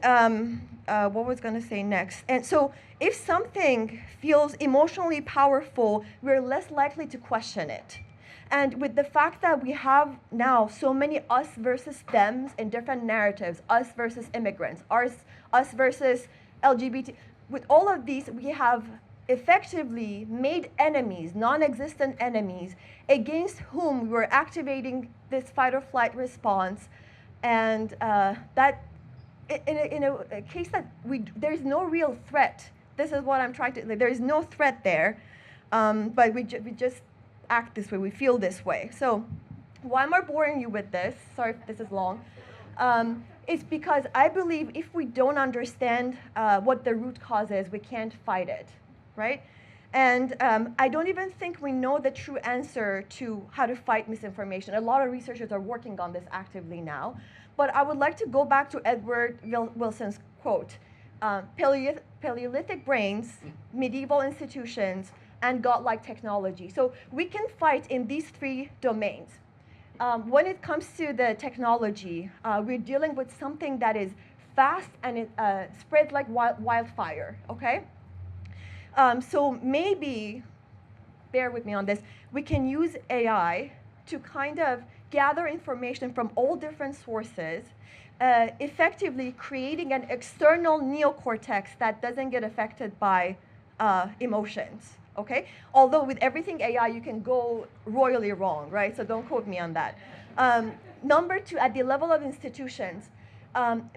S5: what was going to say next? And so if something feels emotionally powerful, we're less likely to question it. And with the fact that we have now so many us versus thems in different narratives, us versus immigrants, us versus LGBT, with all of these, we have effectively made enemies, non-existent enemies, against whom we're activating this fight or flight response. And that, in a case that there's no real threat. This is what I'm trying to, there is no threat there, but we just act this way, we feel this way. So why am I boring you with this? Sorry if this is long. It's because I believe if we don't understand what the root cause is, we can't fight it, right? And I don't even think we know the true answer to how to fight misinformation. A lot of researchers are working on this actively now. But I would like to go back to Edward Wilson's quote, Paleolithic brains, medieval institutions, and godlike technology. So we can fight in these three domains. When it comes to the technology, we're dealing with something that is fast and it spreads like wildfire, okay? So maybe, bear with me on this, we can use AI to kind of gather information from all different sources, effectively creating an external neocortex that doesn't get affected by emotions. Okay? Although with everything AI, you can go royally wrong, right? So don't quote me on that. Number two, at the level of institutions,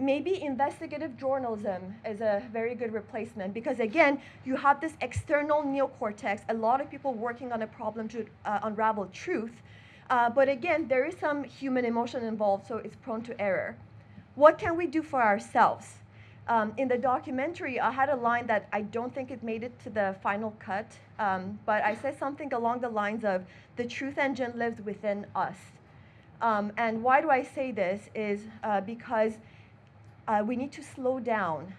S5: maybe investigative journalism is a very good replacement because, again, you have this external neocortex, a lot of people working on a problem to unravel truth. But again, there is some human emotion involved, so it's prone to error. What can we do for ourselves? In the documentary, I had a line that I don't think it made it to the final cut, but I said something along the lines of, the truth engine lives within us. And why do I say this is because we need to slow down.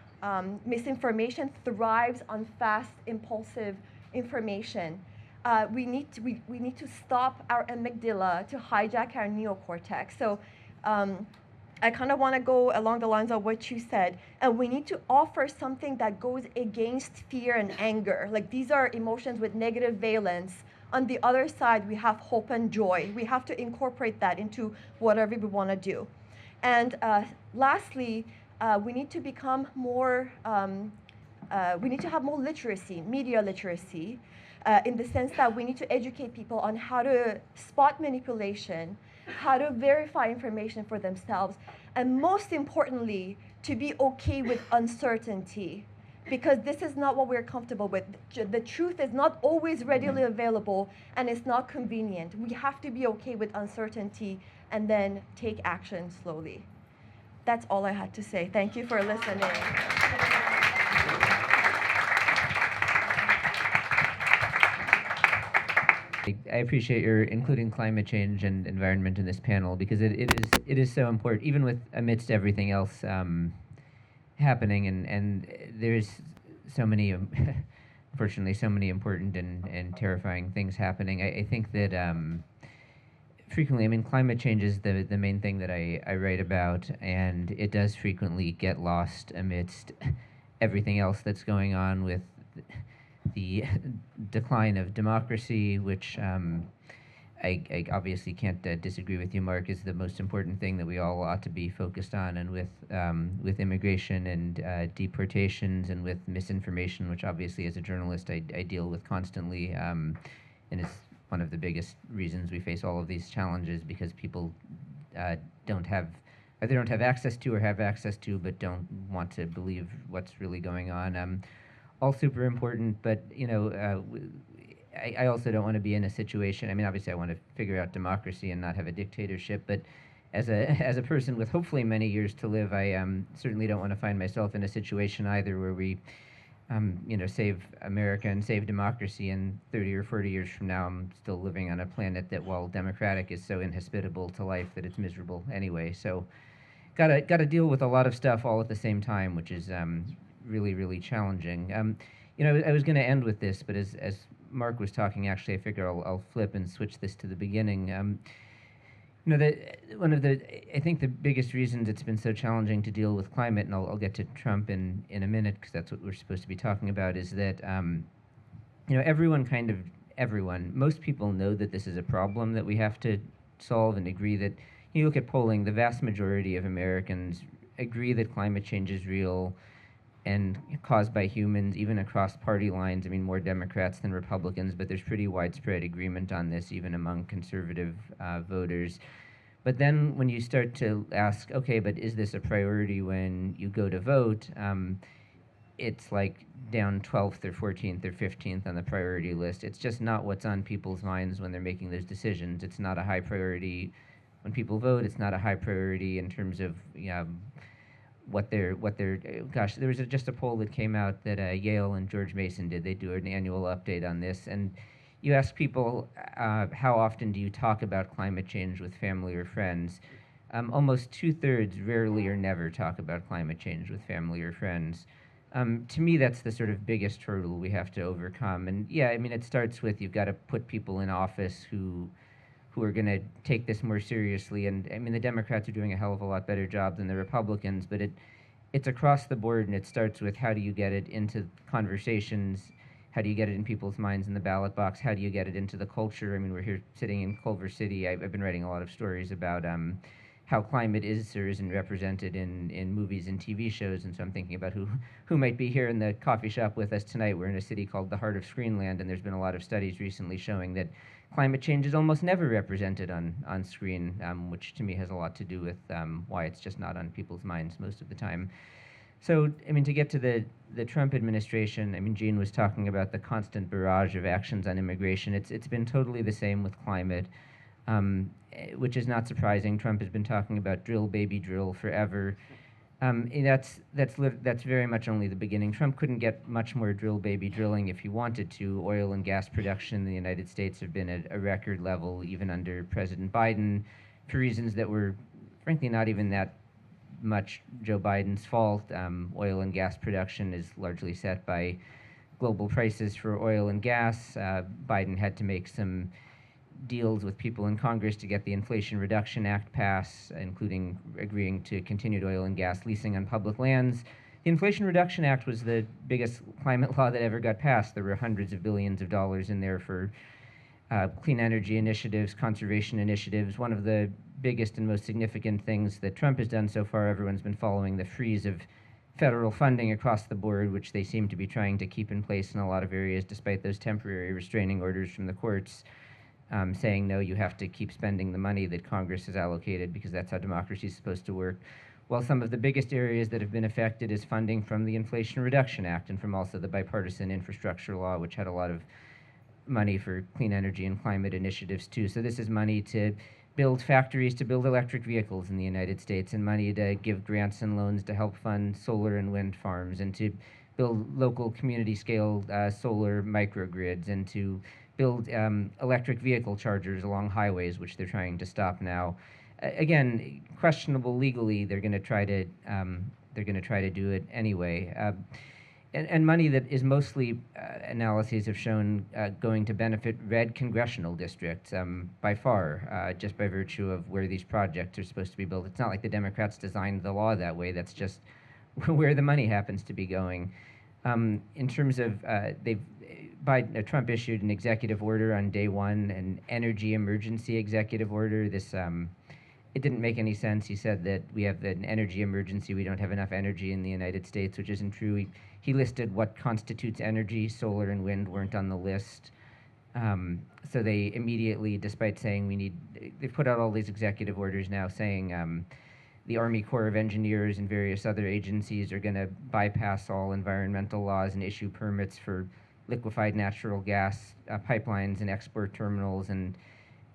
S5: Misinformation thrives on fast, impulsive information. We need to stop our amygdala to hijack our neocortex. So I kind of want to go along the lines of what you said. And we need to offer something that goes against fear and anger. Like these are emotions with negative valence. On the other side, we have hope and joy. We have to incorporate that into whatever we want to do. And lastly, we need to become more, we need to have more literacy, media literacy, in the sense that we need to educate people on how to spot manipulation, how to verify information for themselves, and most importantly, to be okay with uncertainty. Because this is not what we're comfortable with. The truth is not always readily available, and it's not convenient. We have to be okay with uncertainty and then take action slowly. That's all I had to say. Thank you for listening.
S6: I appreciate your including climate change and environment in this panel because it is so important, even with amidst everything else happening, and there's so many, unfortunately, so many important and terrifying things happening. I think that frequently, I mean, climate change is the main thing that I write about, and it does frequently get lost amidst everything else that's going on with the decline of democracy, which I obviously can't disagree with you, Mark, is the most important thing that we all ought to be focused on, and with immigration and deportations and with misinformation, which obviously as a journalist I deal with constantly, and it's one of the biggest reasons we face all of these challenges because people don't have either don't have access to or have access to but don't want to believe what's really going on. All super important, but I also don't want to be in a situation. I mean, obviously, I want to figure out democracy and not have a dictatorship. But as a as a person with hopefully many years to live, I certainly don't want to find myself in a situation either where we, save America and save democracy, and 30 or 40 years from now, I'm still living on a planet that, while democratic, is so inhospitable to life that it's miserable anyway. So, gotta deal with a lot of stuff all at the same time, which is really, really challenging. I was going to end with this, but as Mark was talking, actually, I figure I'll flip and switch this to the beginning. I think the biggest reasons it's been so challenging to deal with climate, and I'll get to Trump in a minute because that's what we're supposed to be talking about, is that most people know that this is a problem that we have to solve, and agree that, you look at polling, the vast majority of Americans agree that climate change is real and caused by humans, even across party lines. I mean, more Democrats than Republicans, but there's pretty widespread agreement on this, even among conservative voters. But then when you start to ask, okay, but is this a priority when you go to vote? It's like down 12th or 14th or 15th on the priority list. It's just not what's on people's minds when they're making those decisions. It's not a high priority when people vote. It's not a high priority in terms of what they're gosh, there was just a poll that came out that Yale and George Mason did. They do an annual update on this, and you ask people, how often do you talk about climate change with family or friends? Almost 2/3 rarely or never talk about climate change with family or friends. To me, that's the sort of biggest hurdle we have to overcome. And yeah, I mean, it starts with, you've got to put people in office who are going to take this more seriously. And I mean, the Democrats are doing a hell of a lot better job than the Republicans, but it's across the board, and it starts with, how do you get it into conversations? How do you get it in people's minds in the ballot box? How do you get it into the culture? I mean, we're here sitting in Culver City. I've been writing a lot of stories about how climate is or isn't represented in movies and TV shows, and so I'm thinking about who might be here in the coffee shop with us tonight. We're in a city called the Heart of Screenland, and there's been a lot of studies recently showing that climate change is almost never represented on screen, which to me has a lot to do with why it's just not on people's minds most of the time. So, I mean, to get to the Trump administration, I mean, Jean was talking about the constant barrage of actions on immigration. It's been totally the same with climate, which is not surprising. Trump has been talking about drill, baby, drill forever. And that's very much only the beginning. Trump couldn't get much more drill, baby, drilling if he wanted to. Oil and gas production in the United States have been at a record level, even under President Biden, for reasons that were, frankly, not even that much Joe Biden's fault. Oil and gas production is largely set by global prices for oil and gas. Biden had to make some deals with people in Congress to get the Inflation Reduction Act passed, including agreeing to continued oil and gas leasing on public lands. The Inflation Reduction Act was the biggest climate law that ever got passed. There were hundreds of billions of dollars in there for clean energy initiatives, conservation initiatives. One of the biggest and most significant things that Trump has done so far, everyone's been following the freeze of federal funding across the board, which they seem to be trying to keep in place in a lot of areas, despite those temporary restraining orders from the courts, saying, no, you have to keep spending the money that Congress has allocated because that's how democracy is supposed to work. While some of the biggest areas that have been affected is funding from the Inflation Reduction Act and from also the bipartisan infrastructure law, which had a lot of money for clean energy and climate initiatives too. So this is money to build factories to build electric vehicles in the United States, and money to give grants and loans to help fund solar and wind farms, and to build local community scale solar microgrids, and to build electric vehicle chargers along highways, which they're trying to stop now. Again, questionable legally. They're going to try to do it anyway. And money that is mostly, analyses have shown, going to benefit red congressional districts by far, just by virtue of where these projects are supposed to be built. It's not like the Democrats designed the law that way. That's just where the money happens to be going. In terms of, Trump issued an executive order on day one, an energy emergency executive order. This it didn't make any sense. He said that we have an energy emergency. We don't have enough energy in the United States, which isn't true. He listed what constitutes energy. Solar and wind weren't on the list. So they immediately, despite saying they've put out all these executive orders now saying the Army Corps of Engineers and various other agencies are going to bypass all environmental laws and issue permits for liquefied natural gas pipelines and export terminals and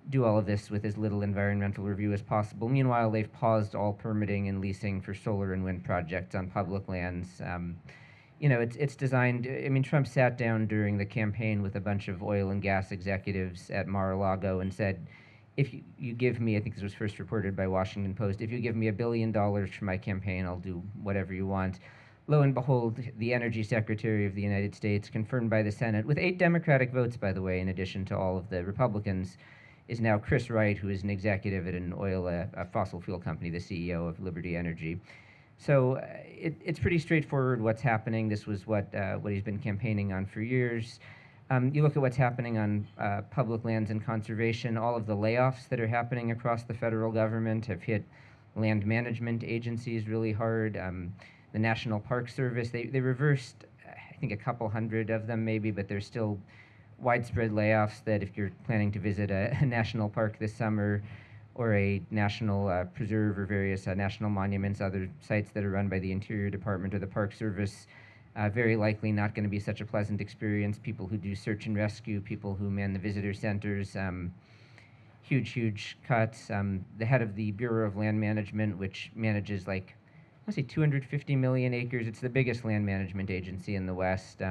S6: do all of this with as little environmental review as possible. Meanwhile, they've paused all permitting and leasing for solar and wind projects on public lands. It's designed. I mean, Trump sat down during the campaign with a bunch of oil and gas executives at Mar-a-Lago and said, if you give me, I think this was first reported by Washington Post, if you give me $1 billion for my campaign, I'll do whatever you want. Lo and behold, the Energy Secretary of the United States, confirmed by the Senate, with 8 Democratic votes, by the way, in addition to all of the Republicans, is now Chris Wright, who is an executive at an a fossil fuel company, the CEO of Liberty Energy. So it's pretty straightforward what's happening. This was what he's been campaigning on for years. You look at what's happening on public lands and conservation. All of the layoffs that are happening across the federal government have hit land management agencies really hard. The National Park Service, they reversed, I think, a couple hundred of them maybe, but there's still widespread layoffs that if you're planning to visit a national park this summer or a national preserve or various national monuments, other sites that are run by the Interior Department or the Park Service, very likely not going to be such a pleasant experience. People who do search and rescue, people who man the visitor centers, huge cuts. The head of the Bureau of Land Management, which manages like, I want to say 250 million acres. It's the biggest land management agency in the West.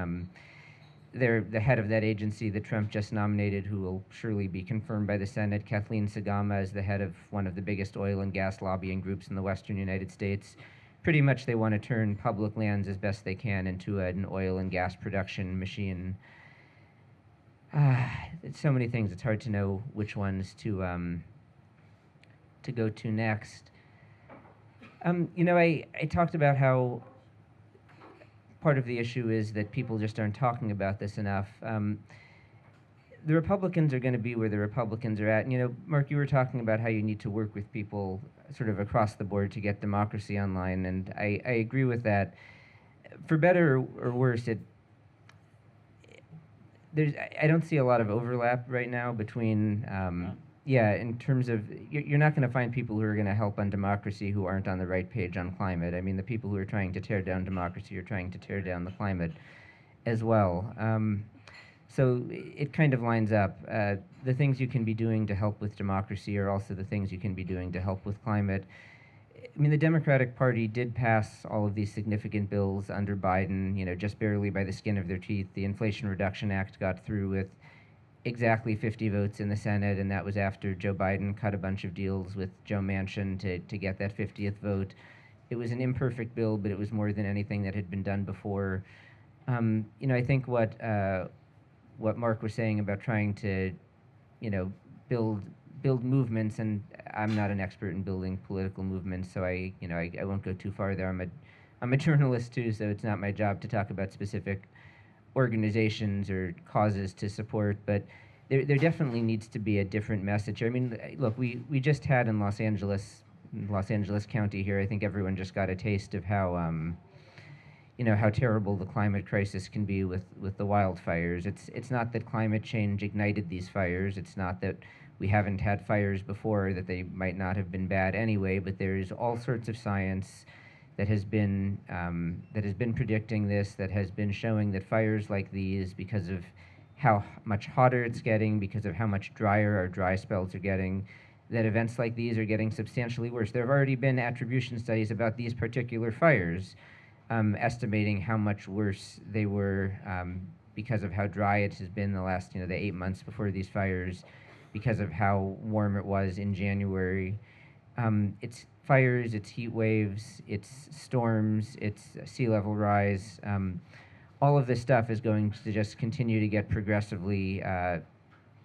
S6: They're the head of that agency that Trump just nominated, who will surely be confirmed by the Senate. Kathleen Sagama is the head of one of the biggest oil and gas lobbying groups in the western United States. Pretty much they want to turn public lands as best they can into an oil and gas production machine. It's so many things, it's hard to know which ones to go to next. I talked about how part of the issue is that people just aren't talking about this enough. The Republicans are going to be where the Republicans are at. And, Mark, you were talking about how you need to work with people sort of across the board to get democracy online, and I agree with that. For better or worse, I don't see a lot of overlap right now between, in terms of, you're not going to find people who are going to help on democracy who aren't on the right page on climate. I mean, the people who are trying to tear down democracy are trying to tear down the climate as well. So it kind of lines up. The things you can be doing to help with democracy are also the things you can be doing to help with climate. I mean, the Democratic Party did pass all of these significant bills under Biden, just barely by the skin of their teeth. The Inflation Reduction Act got through with exactly 50 votes in the Senate, and that was after Joe Biden cut a bunch of deals with Joe Manchin to get that 50th vote. It was an imperfect bill, but it was more than anything that had been done before. I think what Mark was saying about trying to, build movements, and I'm not an expert in building political movements, so I won't go too far there. I'm a journalist too, so it's not my job to talk about specific organizations or causes to support, but there definitely needs to be a different message. I mean, look, we just had in Los Angeles County here, I think everyone just got a taste of how how terrible the climate crisis can be with the wildfires. It's not that climate change ignited these fires. It's not that we haven't had fires before, that they might not have been bad anyway, but there's all sorts of science that has been predicting this, that has been showing that fires like these, because of how much hotter it's getting, because of how much drier our dry spells are getting, that events like these are getting substantially worse. There have already been attribution studies about these particular fires, estimating how much worse they were because of how dry it has been the last, the 8 months before these fires, because of how warm it was in January. It's fires, it's heat waves, it's storms, it's sea level rise. All of this stuff is going to just continue to get progressively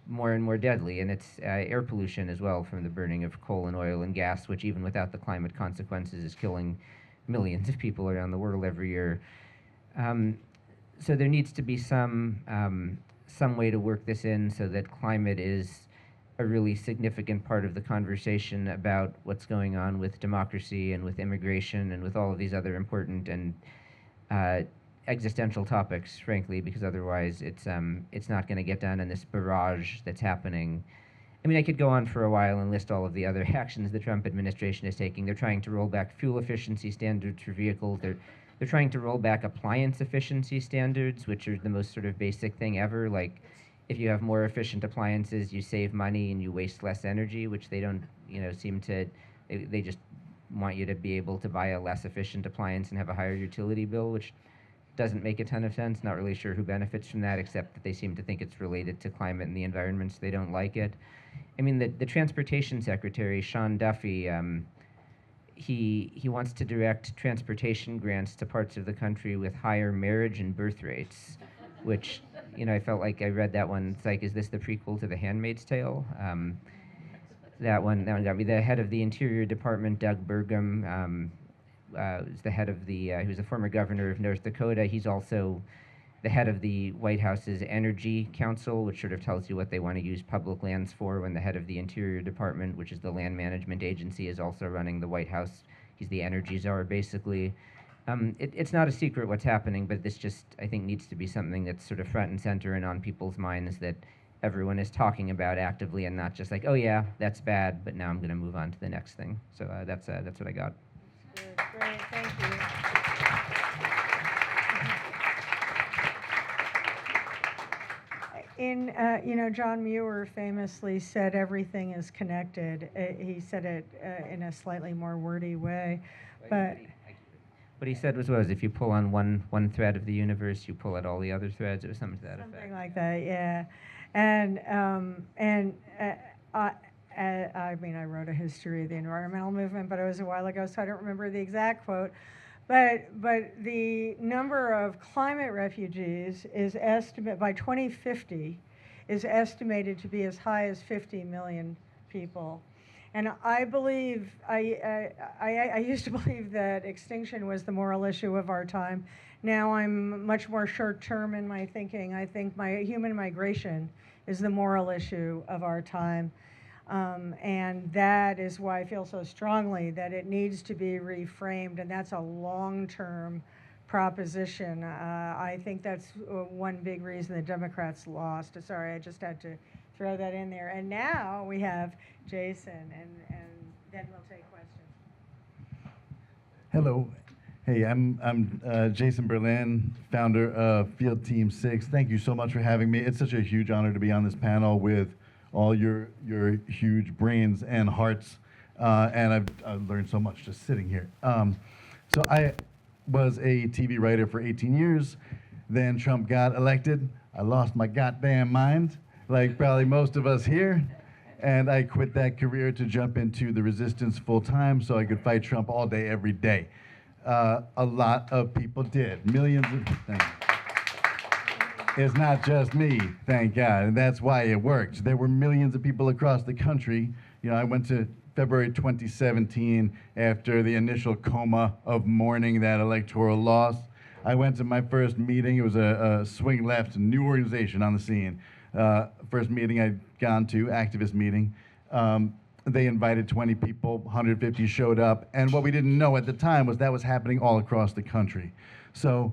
S6: more and more deadly, and it's air pollution as well from the burning of coal and oil and gas, which even without the climate consequences is killing millions of people around the world every year. So there needs to be some way to work this in so that climate is a really significant part of the conversation about what's going on with democracy and with immigration and with all of these other important and existential topics, frankly, because otherwise it's not going to get done in this barrage that's happening. I mean, I could go on for a while and list all of the other actions the Trump administration is taking. They're trying to roll back fuel efficiency standards for vehicles. They're trying to roll back appliance efficiency standards, which are the most sort of basic thing ever. Like, if you have more efficient appliances, you save money and you waste less energy, which they don't, seem to. They just want you to be able to buy a less efficient appliance and have a higher utility bill, which doesn't make a ton of sense. Not really sure who benefits from that, except that they seem to think it's related to climate and the environment, so they don't like it. I mean, the Transportation Secretary, Sean Duffy, he wants to direct transportation grants to parts of the country with higher marriage and birth rates, which, I felt like I read that one. It's like, is this the prequel to The Handmaid's Tale? That one got me. The head of the Interior Department, Doug Burgum, is the head of the, who's a former governor of North Dakota. He's also the head of the White House's Energy Council, which sort of tells you what they want to use public lands for, when the head of the Interior Department, which is the land management agency, is also running the White House. He's the energy czar, basically. It's not a secret what's happening, but this just, I think, needs to be something that's sort of front and center and on people's minds, that everyone is talking about actively, and not just like, oh yeah, that's bad, but now I'm going to move on to the next thing. So that's what I got.
S1: Good. Great, thank you. John Muir famously said everything is connected. He said it in a slightly more wordy way, but
S6: what he said was if you pull on one thread of the universe, you pull at all the other threads. It was something to that effect.
S1: Something like that, yeah. I mean, I wrote a history of the environmental movement, but it was a while ago, so I don't remember the exact quote. But the number of climate refugees is estimated by 2050 is estimated to be as high as 50 million people. And I believe, I used to believe that extinction was the moral issue of our time. Now I'm much more short-term in my thinking. I think human migration is the moral issue of our time. And that is why I feel so strongly that it needs to be reframed, and that's a long-term proposition. I think that's one big reason the Democrats lost. Sorry, I just had to throw that in there. And now we have Jason, and then we'll take questions.
S7: Hello. Hey, I'm Jason Berlin, founder of Field Team 6. Thank you so much for having me. It's such a huge honor to be on this panel with all your huge brains and hearts, and I've learned so much just sitting here. So I was a TV writer for 18 years. Then Trump got elected. I lost my goddamn mind, like probably most of us here. And I quit that career to jump into the resistance full time so I could fight Trump all day, every day. A lot of people did. Millions of things. It's not just me, thank God, and that's why it worked. There were millions of people across the country. I went to February 2017 after the initial coma of mourning that electoral loss. I went to my first meeting. It was a swing left, new organization on the scene. First meeting I'd gone to, activist meeting. They invited 20 people, 150 showed up, and what we didn't know at the time was that was happening all across the country. So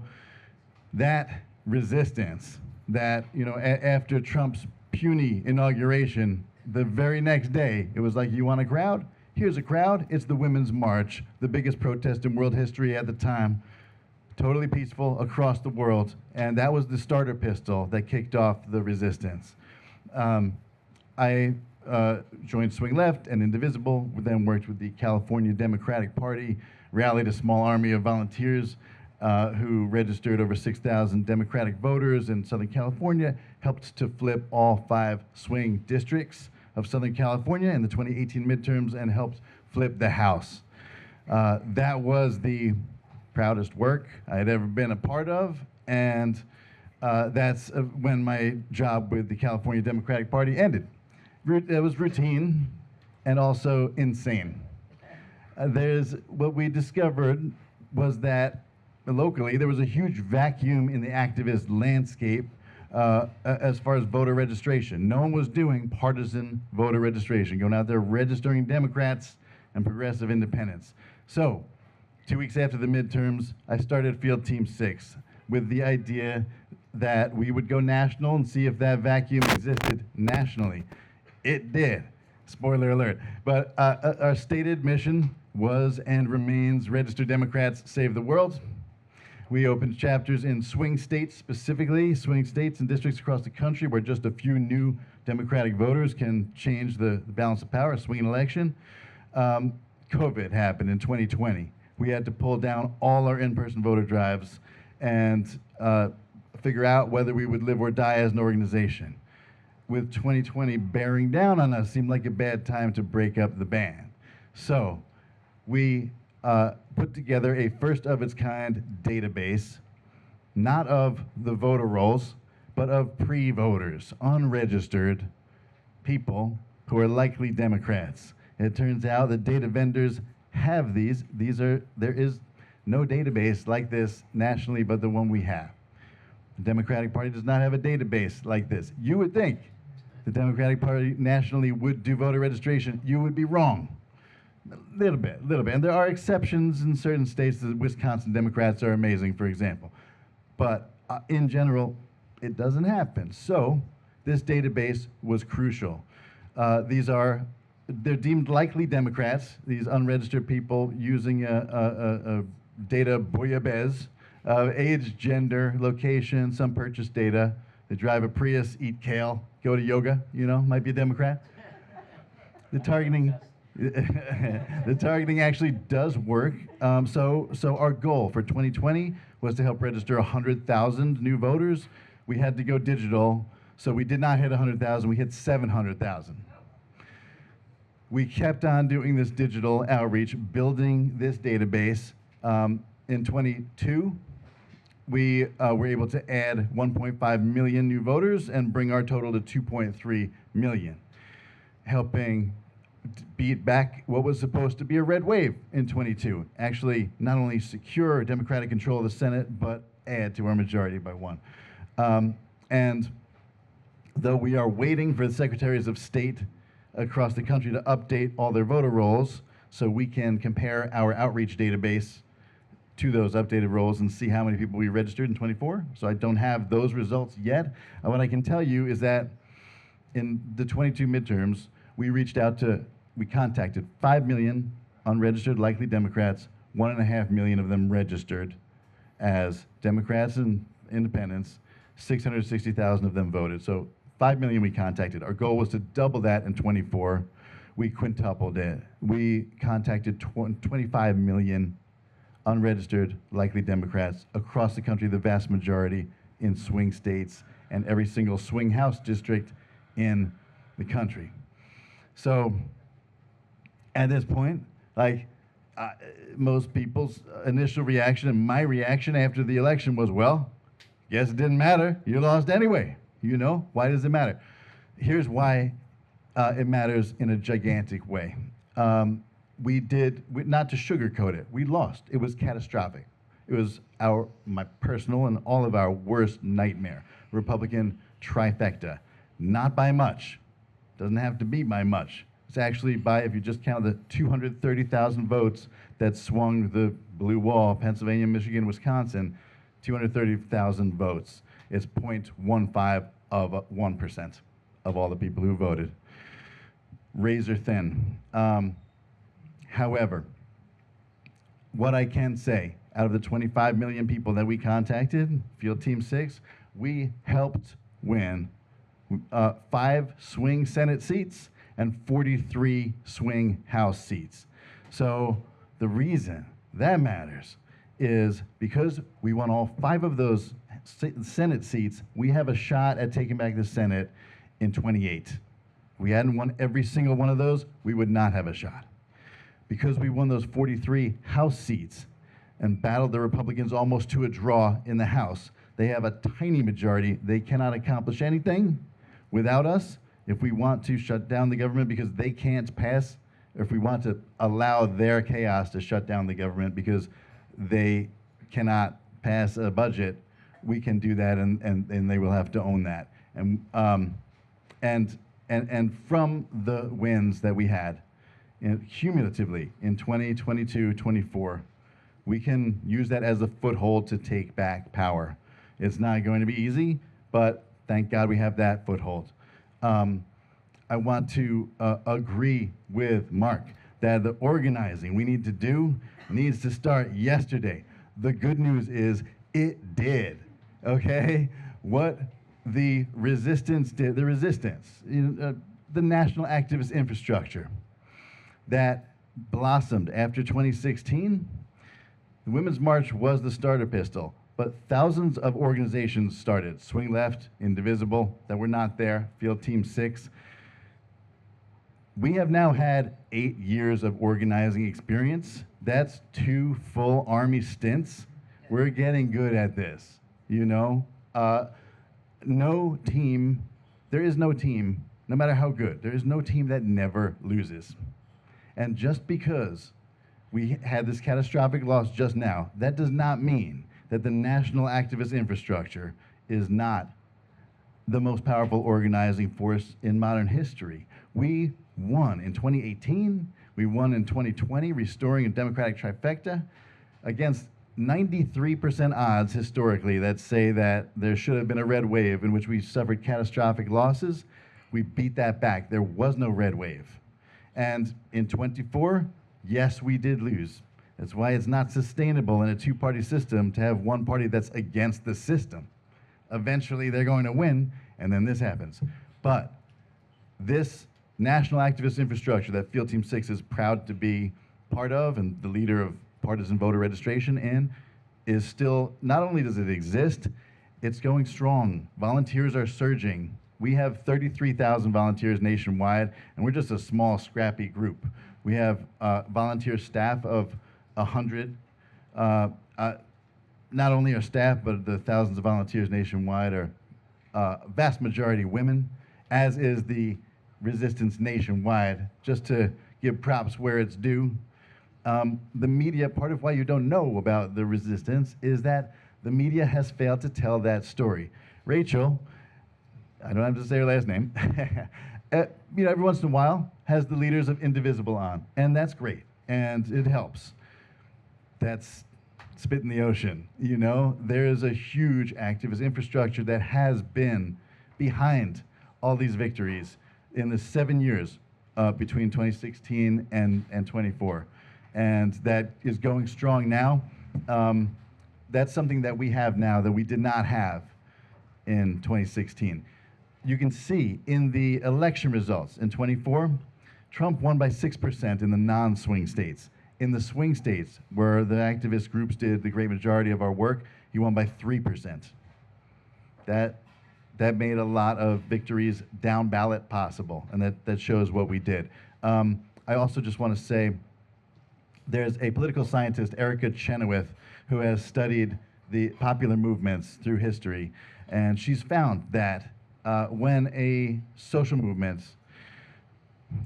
S7: that resistance, that, after Trump's puny inauguration, the very next day, it was like, you want a crowd? Here's a crowd. It's the Women's March, the biggest protest in world history at the time. Totally peaceful across the world. And that was the starter pistol that kicked off the resistance. I joined Swing Left and Indivisible, then worked with the California Democratic Party, rallied a small army of volunteers who registered over 6,000 Democratic voters in Southern California, helped to flip all 5 swing districts of Southern California in the 2018 midterms, and helped flip the House. That was the proudest work I had ever been a part of, and that's when my job with the California Democratic Party ended. It was routine and also insane. What we discovered was that locally there was a huge vacuum in the activist landscape as far as voter registration. No one was doing partisan voter registration, going out there registering Democrats and progressive independents. So 2 weeks after the midterms, I started Field Team 6 with the idea that we would go national and see if that vacuum existed nationally. It did. Spoiler alert. But our stated mission was and remains Registered Democrats Save the World. We opened chapters in swing states, specifically swing states and districts across the country where just a few new Democratic voters can change the balance of power, swing an election. COVID happened in 2020. We had to pull down all our in-person voter drives and figure out whether we would live or die as an organization. With 2020 bearing down on us, seemed like a bad time to break up the band. So we put together a first-of-its-kind database, not of the voter rolls, but of pre-voters, unregistered people who are likely Democrats. It turns out that data vendors have these. There is no database like this nationally but the one we have. The Democratic Party does not have a database like this. You would think the Democratic Party nationally would do voter registration. You would be wrong. A little bit. And there are exceptions in certain states. The Wisconsin Democrats are amazing, for example. But in general, it doesn't happen. So this database was crucial. They're deemed likely Democrats, these unregistered people using a data bouillabaisse of age, gender, location, some purchase data. They drive a Prius, eat kale, go to yoga, might be a Democrat. The targeting actually does work. So our goal for 2020 was to help register 100,000 new voters. We had to go digital, so we did not hit 100,000, we hit 700,000. We kept on doing this digital outreach, building this database. In 22, we were able to add 1.5 million new voters and bring our total to 2.3 million, helping beat back what was supposed to be a red wave in 22. Actually, not only secure Democratic control of the Senate, but add to our majority by one. And though we are waiting for the secretaries of state across the country to update all their voter rolls so we can compare our outreach database to those updated rolls and see how many people we registered in 24. So I don't have those results yet. What I can tell you is that in the 22 midterms, we contacted 5 million unregistered likely Democrats, 1.5 million of them registered as Democrats and independents, 660,000 of them voted. So 5 million we contacted. Our goal was to double that in 24. We quintupled it. We contacted 25 million unregistered likely Democrats across the country, the vast majority in swing states and every single swing House district in the country. So at this point, most people's initial reaction and my reaction after the election was, well, guess it didn't matter. You lost anyway. Why does it matter? Here's why it matters in a gigantic way. Not to sugarcoat it, we lost. It was catastrophic. It was my personal and all of our worst nightmare. Republican trifecta. Not by much. Doesn't have to be by much. It's actually by, if you just count the 230,000 votes that swung the blue wall, Pennsylvania, Michigan, Wisconsin, 230,000 votes. It's 0.15 of 1% of all the people who voted. Razor thin. However, what I can say, out of the 25 million people that we contacted, Field Team 6, we helped win 5 swing Senate seats and 43 swing House seats. So the reason that matters is because we won all 5 of those Senate seats, we have a shot at taking back the Senate in 28. If we hadn't won every single one of those, we would not have a shot. Because we won those 43 House seats and battled the Republicans almost to a draw in the House, they have a tiny majority. They cannot accomplish anything without us. If we want to shut down the government because they can't pass, or if we want to allow their chaos to shut down the government because they cannot pass a budget, we can do that, and they will have to own that. And from the wins that we had, cumulatively in 20, 22, 24, we can use that as a foothold to take back power. It's not going to be easy, but thank God we have that foothold. I want to agree with Mark that the organizing we need to do needs to start yesterday. The good news is it did, okay? What the resistance did, the national activist infrastructure that blossomed after 2016, the Women's March was the starter pistol, but thousands of organizations started. Swing Left, Indivisible, that were not there, Field Team 6. We have now had 8 years of organizing experience. That's 2 full Army stints. We're getting good at this, you know? No team, there is no team, no matter how good, there is no team that never loses. And just because we had this catastrophic loss just now, that does not mean that the national activist infrastructure is not the most powerful organizing force in modern history. We won in 2018, we won in 2020, restoring a democratic trifecta against 93% odds historically that say that there should have been a red wave in which we suffered catastrophic losses. We beat that back. There was no red wave. And in 24, yes, we did lose. That's why it's not sustainable in a 2-party system to have one party that's against the system. Eventually, they're going to win, and then this happens. But this national activist infrastructure that Field Team 6 is proud to be part of and the leader of partisan voter registration in is still, not only does it exist, it's going strong. Volunteers are surging. We have 33,000 volunteers nationwide, and we're just a small, scrappy group. We have volunteer staff of 100. Not only our staff, but the thousands of volunteers nationwide are vast majority women, as is the resistance nationwide. Just to give props where it's due. The media, part of why you don't know about the resistance is that the media has failed to tell that story. Rachel, I don't have to say her last name, every once in a while has the leaders of Indivisible on, and that's great, and it helps. That's spit in the ocean, you know? There is a huge activist infrastructure that has been behind all these victories in the 7 years between 2016 and 24. And that is going strong now. That's something that we have now that we did not have in 2016. You can see in the election results in 24, Trump won by 6% in the non-swing states. In the swing states, where the activist groups did the great majority of our work, he won by 3%. That made a lot of victories down ballot possible, and that shows what we did. I also just want to say, there's a political scientist, Erica Chenoweth, who has studied the popular movements through history, and she's found that when a social movement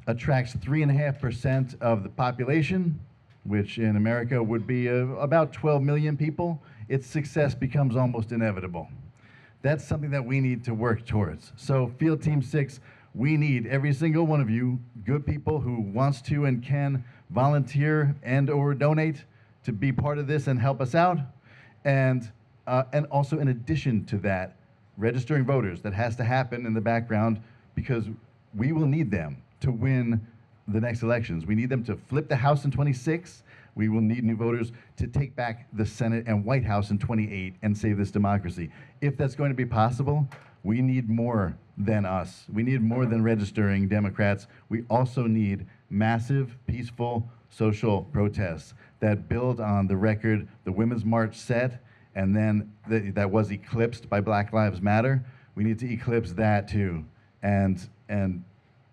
S7: attracts 3.5% of the population, which in America would be about 12 million people, its success becomes almost inevitable. That's something that we need to work towards. So Field Team 6, we need every single one of you, good people who wants to and can volunteer and or donate to be part of this and help us out. And also in addition to that, registering voters, that has to happen in the background because we will need them to win the next elections. We need them to flip the House in 26. We will need new voters to take back the Senate and White House in 28 and save this democracy. If that's going to be possible, we need more than us. We need more than registering Democrats. We also need massive, peaceful, social protests that build on the record the Women's March set, and then that was eclipsed by Black Lives Matter. We need to eclipse that too. And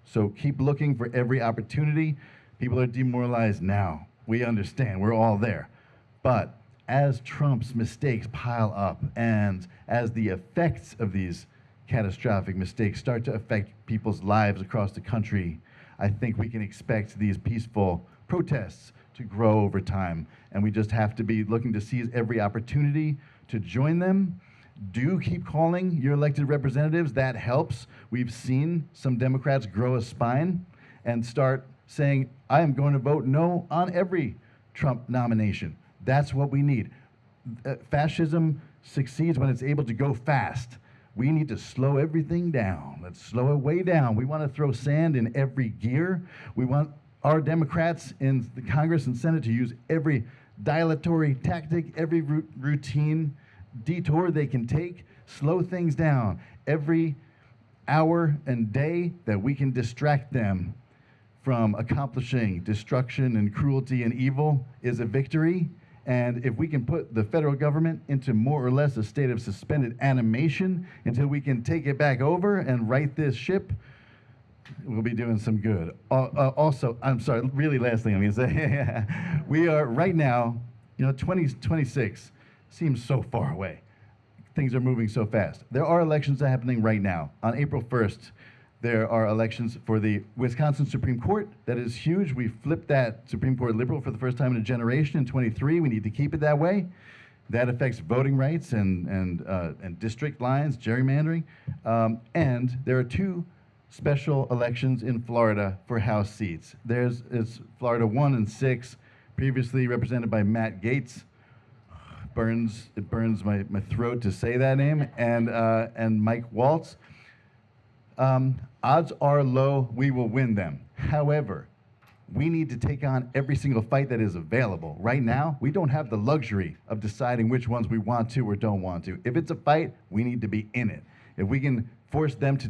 S7: so keep looking for every opportunity. People are demoralized now. We understand, we're all there. But as Trump's mistakes pile up and as the effects of these catastrophic mistakes start to affect people's lives across the country, I think we can expect these peaceful protests to grow over time. And we just have to be looking to seize every opportunity to join them. Do keep calling your elected representatives. That helps. We've seen some Democrats grow a spine and start saying, I am going to vote no on every Trump nomination. That's what we need. Fascism succeeds when it's able to go fast. We need to slow everything down. Let's slow it way down. We want to throw sand in every gear. We want our Democrats in the Congress and Senate to use every dilatory tactic, every routine detour they can take, slow things down. Every hour and day that we can distract them from accomplishing destruction and cruelty and evil is a victory. And if we can put the federal government into more or less a state of suspended animation until we can take it back over and right this ship, we'll be doing some good. Also, I'm sorry, really last thing I'm going to say. We are right now, 2026 seems so far away. Things are moving so fast. There are elections happening right now. On April 1st, there are elections for the Wisconsin Supreme Court. That is huge. We flipped that Supreme Court liberal for the first time in a generation in 23. We need to keep it that way. That affects voting rights and district lines, gerrymandering. And there are 2 special elections in Florida for House seats. It's Florida 1 and 6, previously represented by Matt Gaetz. It burns my throat to say that name, and Mike Waltz. Odds are low we will win them. However, we need to take on every single fight that is available. Right now, we don't have the luxury of deciding which ones we want to or don't want to. If it's a fight, we need to be in it. If we can force them to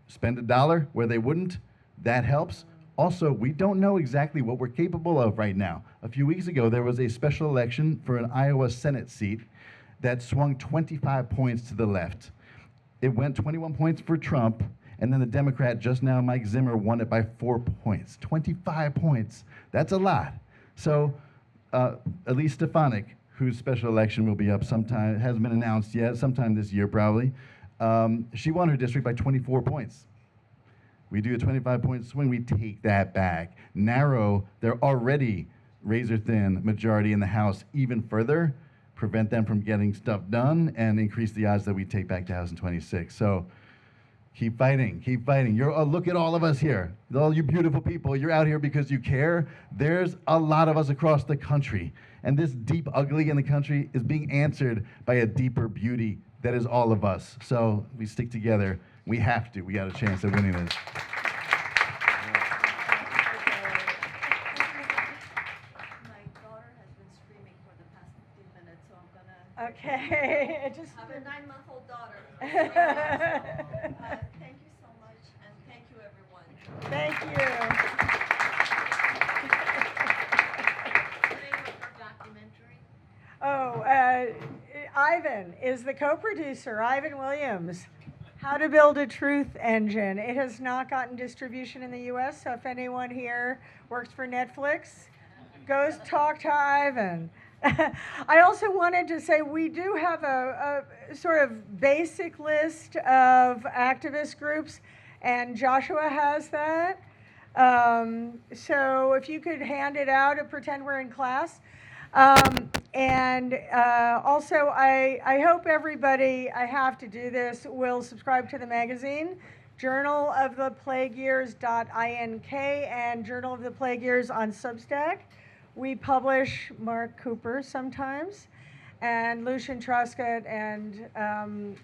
S7: spend $1 where they wouldn't, that helps. Also, we don't know exactly what we're capable of right now. A few weeks ago, there was a special election for an Iowa Senate seat that swung 25 points to the left. It went 21 points for Trump, and then the Democrat just now, Mike Zimmer, won it by 4 points. 25 points. That's a lot. So Elise Stefanik, whose special election will be up sometime, hasn't been announced yet, sometime this year probably, she won her district by 24 points. We do a 25-point swing, we take that back. Narrow their already razor-thin majority in the House even further, prevent them from getting stuff done, and increase the odds that we take back 2026. So keep fighting, keep fighting. Look at all of us here. All you beautiful people, you're out here because you care. There's a lot of us across the country. And this deep ugly in the country is being answered by a deeper beauty that is all of us. So we stick together. We have to. We got a chance at winning this.
S1: Okay, it just.
S5: I have a 9-month-old daughter. Thank you so much, and thank you, everyone.
S1: Thank you. Oh, Ivan is the co-producer, Ivan Williams. How to Build a Truth Engine. It has not gotten distribution in the US, so if anyone here works for Netflix, go talk to Ivan. I also wanted to say we do have a sort of basic list of activist groups, and Joshua has that. So if you could hand it out and pretend we're in class. Also, I hope everybody, I have to do this, will subscribe to the magazine, journaloftheplagueyears.ink and Journal of the Plague Years on Substack. We publish Mark Cooper sometimes, and Lucian Truscott, and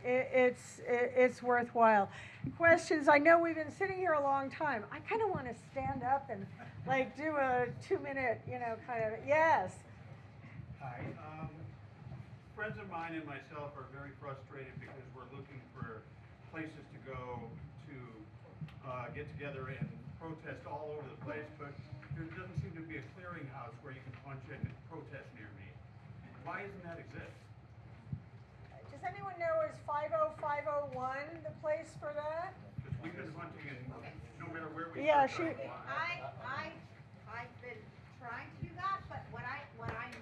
S1: it's worthwhile. Questions? I know we've been sitting here a long time. I kind of want to stand up and like do a 2-minute, kind of. Yes.
S8: Hi. Friends of mine and myself are very frustrated because we're looking for places to go to get together and protest all over the place, but there doesn't seem to be a clearinghouse where you can punch in and protest near me. Why doesn't that exist?
S1: Does anyone know, is 50501 the place for that?
S8: Because we've been hunting and no matter where we
S1: Yeah,
S8: search,
S9: I've been trying to do that, but I'm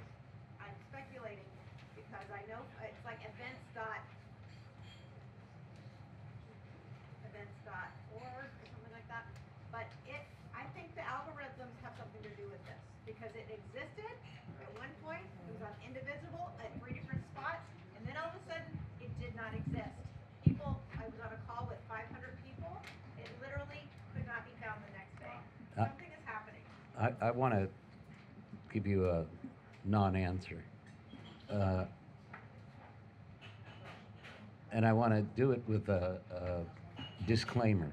S9: speculating because I know it's like events.org or something like that. But I think the algorithms have something to do with this because it existed at one point. It was on Indivisible at 3 different spots, and then all of a sudden it did not exist. I was on a call with 500 people. It literally could not be found the next day. Something is happening.
S3: I want to give you a non-answer. and I want to do it with a disclaimer,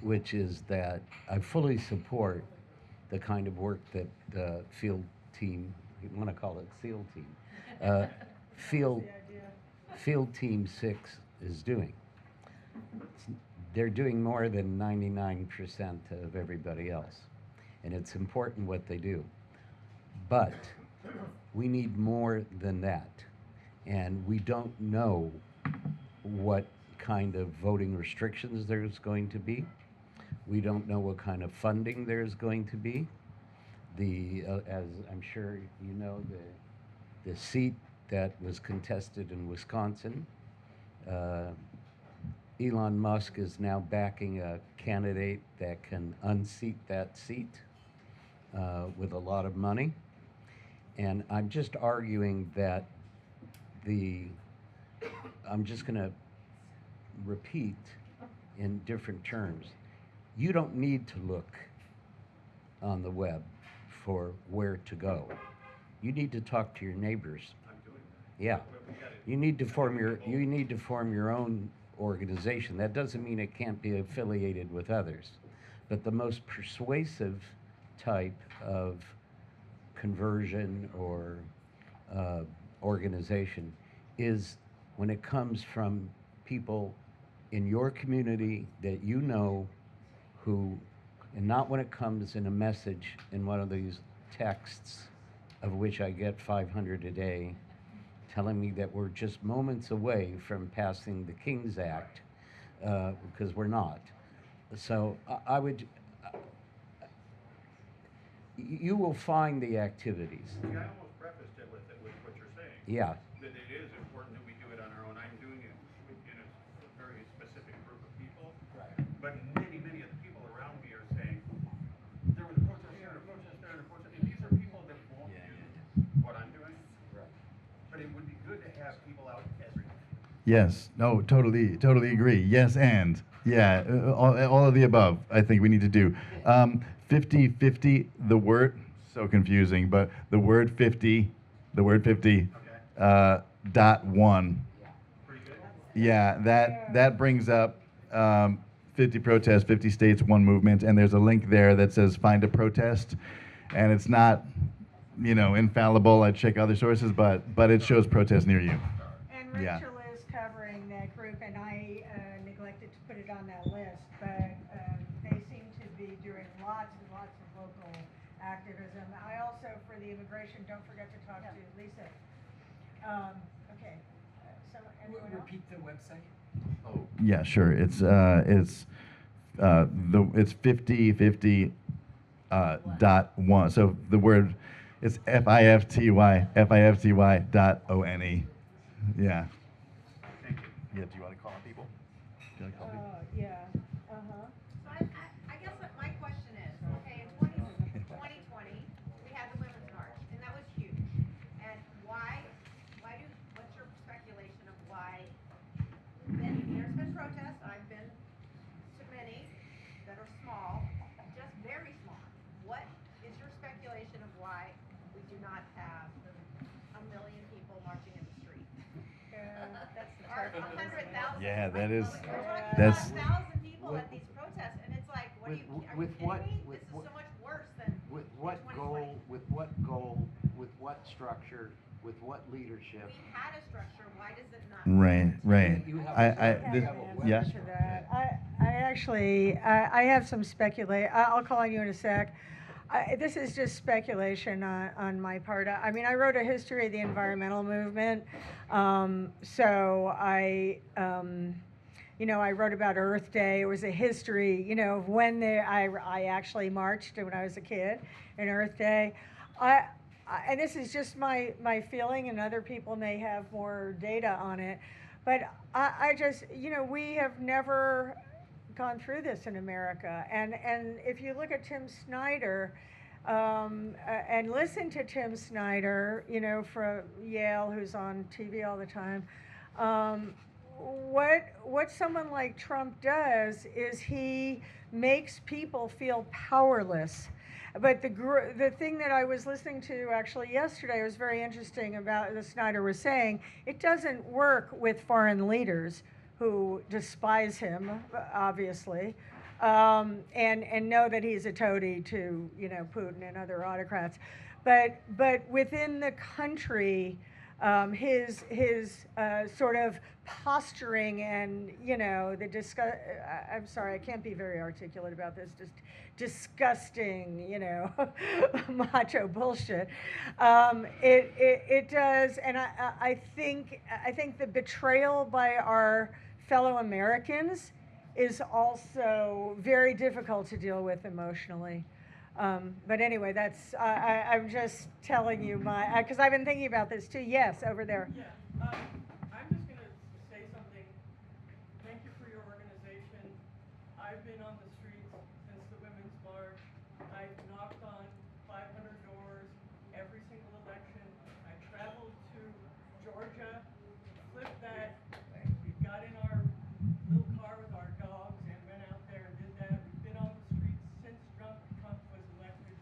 S3: which is that I fully support the kind of work that field team, you want to call it SEAL team, field, field team 6 is doing. They're doing more than 99% of everybody else, and it's important what they do. But we need more than that, and we don't know what kind of voting restrictions there's going to be. We don't know what kind of funding there's going to be. As I'm sure you know, the seat that was contested in Wisconsin, Elon Musk is now backing a candidate that can unseat that seat with a lot of money. And I'm just arguing that I'm just going to repeat in different terms. You don't need to look on the web for where to go. You need to talk to your neighbors.
S8: I'm doing that.
S3: Yeah.
S8: But we gotta-
S3: You need to form your own organization. That doesn't mean it can't be affiliated with others. But the most persuasive type of conversion or organization is when it comes from people in your community that you know who, and not when it comes in a message in one of these texts, of which I get 500 a day, telling me that we're just moments away from passing the King's Act, because we're not. So I would, you will find the activities.
S8: See, I almost prefaced it with what you're saying.
S3: Yeah.
S8: That it is important that we do it on our own. I'm doing it in a very specific group of people.
S3: Right.
S8: But many of the people around me are saying, there was a protest here and a protest there and a protest. And these are people that won't do what I'm doing.
S3: Right.
S8: But it would be good to have people out every day.
S7: Yes. No, totally agree. Yes, and yeah, all of the above. I think we need to do 50-50. The word so confusing, but the word 50,
S8: Okay.
S7: dot one.
S8: Pretty good.
S7: Yeah, that brings up 50 protests, 50 states, one movement, and there's a link there that says find a protest, and it's not, infallible. I check other sources, but it shows protests near you.
S1: And
S7: Yeah.
S1: Rachel is covering that group, and I neglected to put it on that list, but they seem to be doing lots and lots of local activism. I also, for the immigration, don't forget to talk to Lisa. Okay, so anyone else?
S10: Repeat the website.
S7: Oh, yeah, sure. It's 50-50 dot one. So the word it's FIFTY .one.
S8: Thank you.
S7: Yeah. Do you want to call on people? Do you want to call people?
S1: Yeah, uh-huh.
S9: So I guess what my question is, okay, in 2020, we had the Women's March, and that was huge. And what's your speculation of why, there's been protests, I've been to many that are small, just very small. What is your speculation of why we do not have 1 million people marching in the street?
S1: That's the
S9: Or
S1: tough one, isn't it?
S9: 100,000.
S7: Yeah, that is.
S9: We're talking
S7: That's.
S9: about 1,000 people at these protests, and it's like, what are you
S3: With
S9: kidding
S3: what-
S9: me?
S3: with
S9: This is
S3: what-
S9: so much worse than
S3: With what
S9: 2020.
S3: goal, with what structure, with what leadership?
S9: We had a structure, why does it not?
S7: Right.
S3: You have
S7: I
S3: a-
S1: I
S3: you
S1: have
S3: have
S1: an
S3: a
S1: answer
S7: yeah.
S1: to that. I actually, I have some I'll call on you in a sec. This is just speculation on my part. I mean, I wrote a history of the environmental movement. So I wrote about Earth Day. It was a history, of when I actually marched when I was a kid in Earth Day. And this is just my feeling, and other people may have more data on it. But I just, we have never gone through this in America. And if you look at Tim Snyder, and listen to Tim Snyder, from Yale, who's on TV all the time, what someone like Trump does is he makes people feel powerless. But the thing that I was listening to actually yesterday was very interesting about the Snyder was saying it doesn't work with foreign leaders who despise him, obviously, and know that he's a toady to Putin and other autocrats, but within the country. His sort of posturing and the discuss. I'm sorry, I can't be very articulate about this. Just disgusting, macho bullshit. It does, and I think the betrayal by our fellow Americans is also very difficult to deal with emotionally. But anyway, that's I'm just telling you because I've been thinking about this too. Yes, over there.
S10: Yeah, I'm just going to say something. Thank you for your organization. I've been on the streets since the Women's March. I've knocked on 500 doors every single election. I traveled to Georgia, flipped that. We got in our little car with our dogs and went out there and did that. We've been on the streets since Trump was elected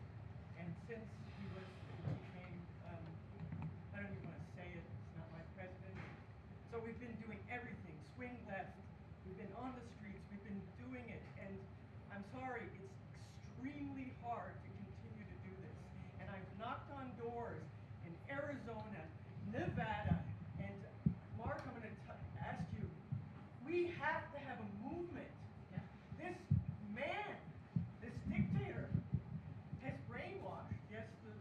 S10: and since he became, I don't even want to say it, it's not my president. So we've been doing everything, swing left. We've been on the streets, we've been doing it, and I'm sorry, it's extremely hard to continue to do this. And I've knocked on doors in Arizona, Nevada, and Mark, I'm going to ask you, we have to have a movement. This man, this dictator, has brainwashed, yes, the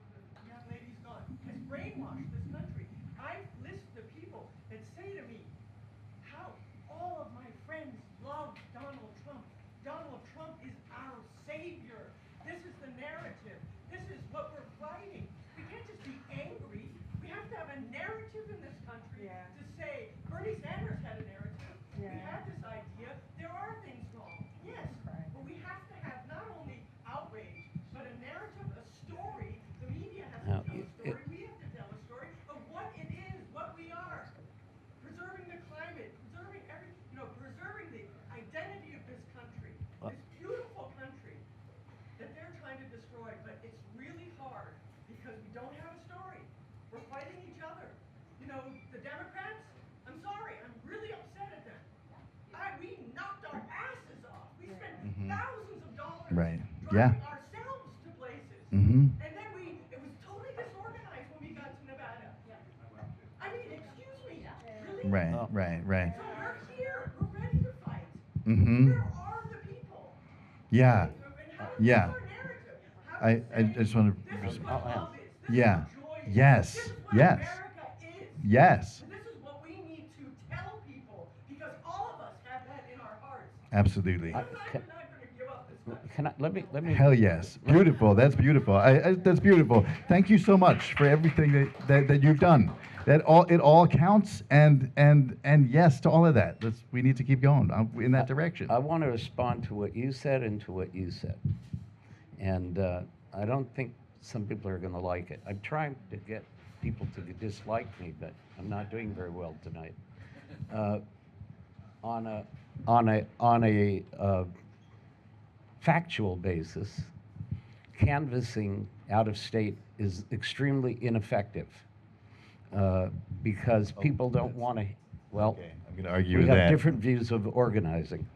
S10: young lady's gone, has brainwashed this country. I've listed the people that say to me, how all of my friends love Donald Trump. Donald Trump is our savior. This is the narrative. This is what we're fighting. We can't just be angry. We have to have a narrative in this country to say, Bernie Sanders had a narrative. We had this idea. There are things wrong. Yes. But we have to have not only outrage, but a narrative, a story. The media has to tell a story. We have to tell a story of what it is, what we are. Preserving the climate, preserving preserving the identity of this country. This beautiful country that they're trying to destroy. But it's really hard because we don't have a story. We're fighting each other. The Democrats, I'm sorry, I'm really upset at them. We knocked our asses off. We spent thousands of dollars driving ourselves to places. And then it was totally disorganized when we got to Nevada. I mean, excuse me, really?
S7: Right.
S10: So we're here, we're ready to fight. Where are the people?
S7: Yeah.
S10: And how is
S7: Yeah.
S10: our narrative? How do we
S7: I
S10: say,
S7: just want
S10: this is
S7: to.
S10: what love is. This
S7: Yeah.
S10: is what joy is.
S7: Yes.
S10: This is what
S7: Yes.
S10: America is.
S7: Yes.
S10: And this is what we need to tell people because all of us have that in our hearts.
S7: Absolutely.
S10: We're not going to give up this country.
S3: Can I, let me.
S7: Hell yes. Beautiful. That's beautiful. That's beautiful. Thank you so much for everything that you've done. It all counts, and yes to all of that. We need to keep going in that direction.
S3: I want to respond to what you said and to what you said. And I don't think some people are going to like it. I'm trying to get people to dislike me, but I'm not doing very well tonight. On a factual basis, canvassing out of state is extremely ineffective because people don't want to. Well,
S7: Okay, I'm going to argue
S3: we
S7: with
S3: have
S7: that.
S3: different views of organizing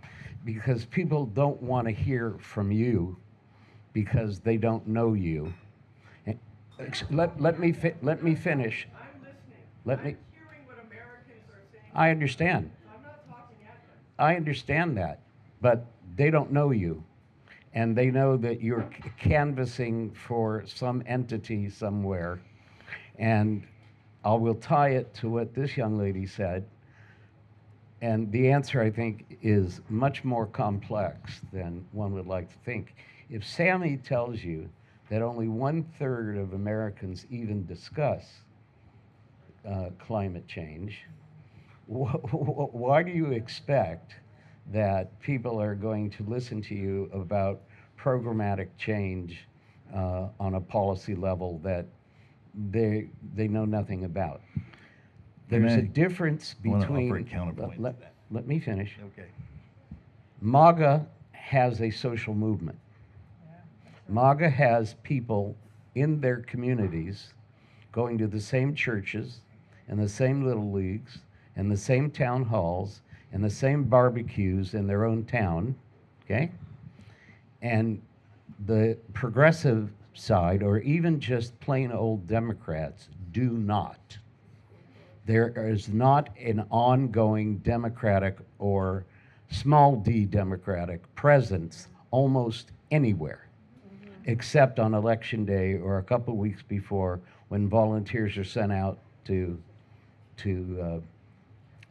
S3: because people don't want to hear from you because they don't know you. And let me finish.
S10: I'm listening.
S3: Let me.
S10: I'm hearing what Americans are saying.
S3: I understand.
S10: I'm not talking at them.
S3: I understand that, but they don't know you, and they know that you're canvassing for some entity somewhere, and I will tie it to what this young lady said, and the answer, I think, is much more complex than one would like to think. If Sammy tells you that only 1/3 of Americans even discuss climate change, why do you expect that people are going to listen to you about programmatic change on a policy level that they know nothing about? There's a difference
S7: I wanna
S3: between.
S7: offer a counterpoint to that.
S3: Let me finish.
S7: Okay.
S3: MAGA has a social movement. MAGA has people in their communities going to the same churches and the same little leagues and the same town halls and the same barbecues in their own town, okay? And the progressive side, or even just plain old Democrats, do not. There is not an ongoing Democratic or small d Democratic presence almost anywhere, except on election day or a couple weeks before when volunteers are sent out to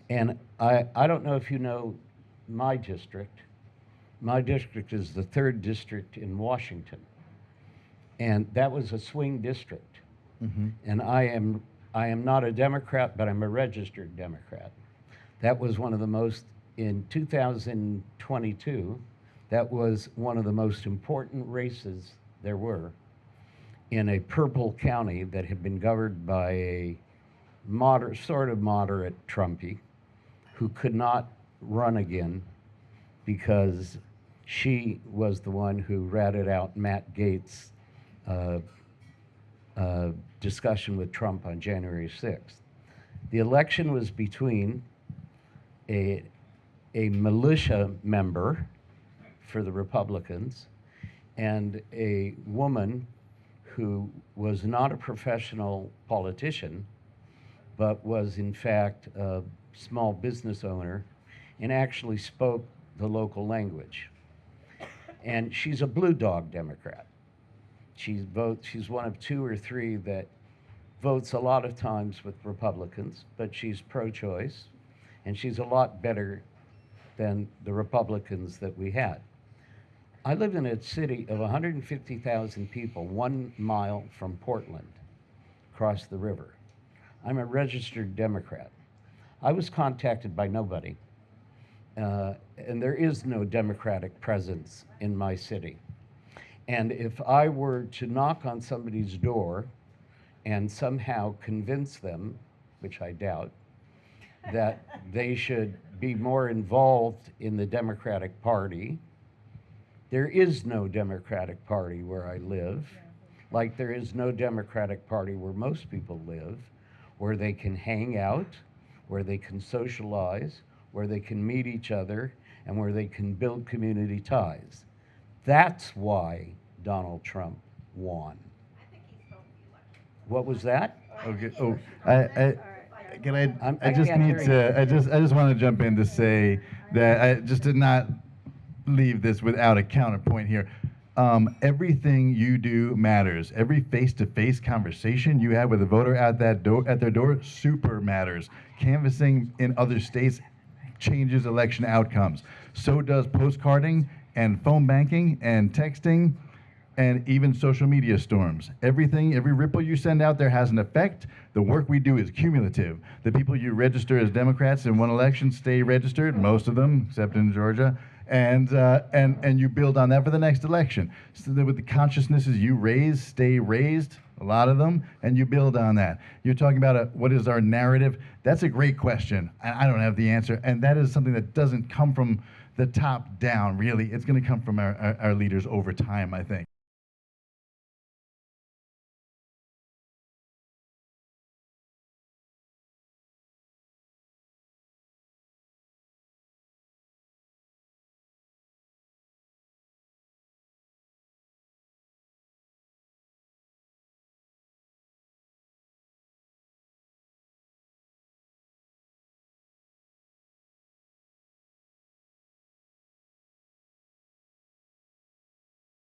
S3: and I don't know if you know my district. My district is the 3rd district in Washington. And that was a swing district. And I am not a Democrat, but I'm a registered Democrat. That was one of the most, in 2022, that was one of the most important races there were in a purple county that had been governed by a sort of moderate Trumpy who could not run again because she was the one who ratted out Matt Gaetz' discussion with Trump on January 6th. The election was between a militia member for the Republicans and a woman who was not a professional politician, but was in fact a small business owner and actually spoke the local language. And she's a blue dog Democrat. She's one of 2 or 3 that votes a lot of times with Republicans, but she's pro-choice, and she's a lot better than the Republicans that we had. I live in a city of 150,000 people, 1 mile from Portland, across the river. I'm a registered Democrat. I was contacted by nobody, and there is no Democratic presence in my city. And if I were to knock on somebody's door and somehow convince them, which I doubt, that they should be more involved in the Democratic Party, there is no Democratic Party where I live, like there is no Democratic Party where most people live, where they can hang out, where they can socialize, where they can meet each other, and where they can build community ties. That's why Donald Trump won. What was that?
S7: Okay. Oh, I just want to jump in to say that I just did not leave this without a counterpoint here. Everything you do matters. Every face-to-face conversation you have with a voter at their door, super matters. Canvassing in other states changes election outcomes. So does postcarding and phone banking and texting and even social media storms. Everything, every ripple you send out there has an effect. The work we do is cumulative. The people you register as Democrats in one election stay registered, most of them, except in Georgia, and you build on that for the next election. So that with the consciousnesses you raise, stay raised, a lot of them, and you build on that. You're talking about what is our narrative? That's a great question. I don't have the answer, and that is something that doesn't come from the top down, really. It's going to come from our leaders over time, I think.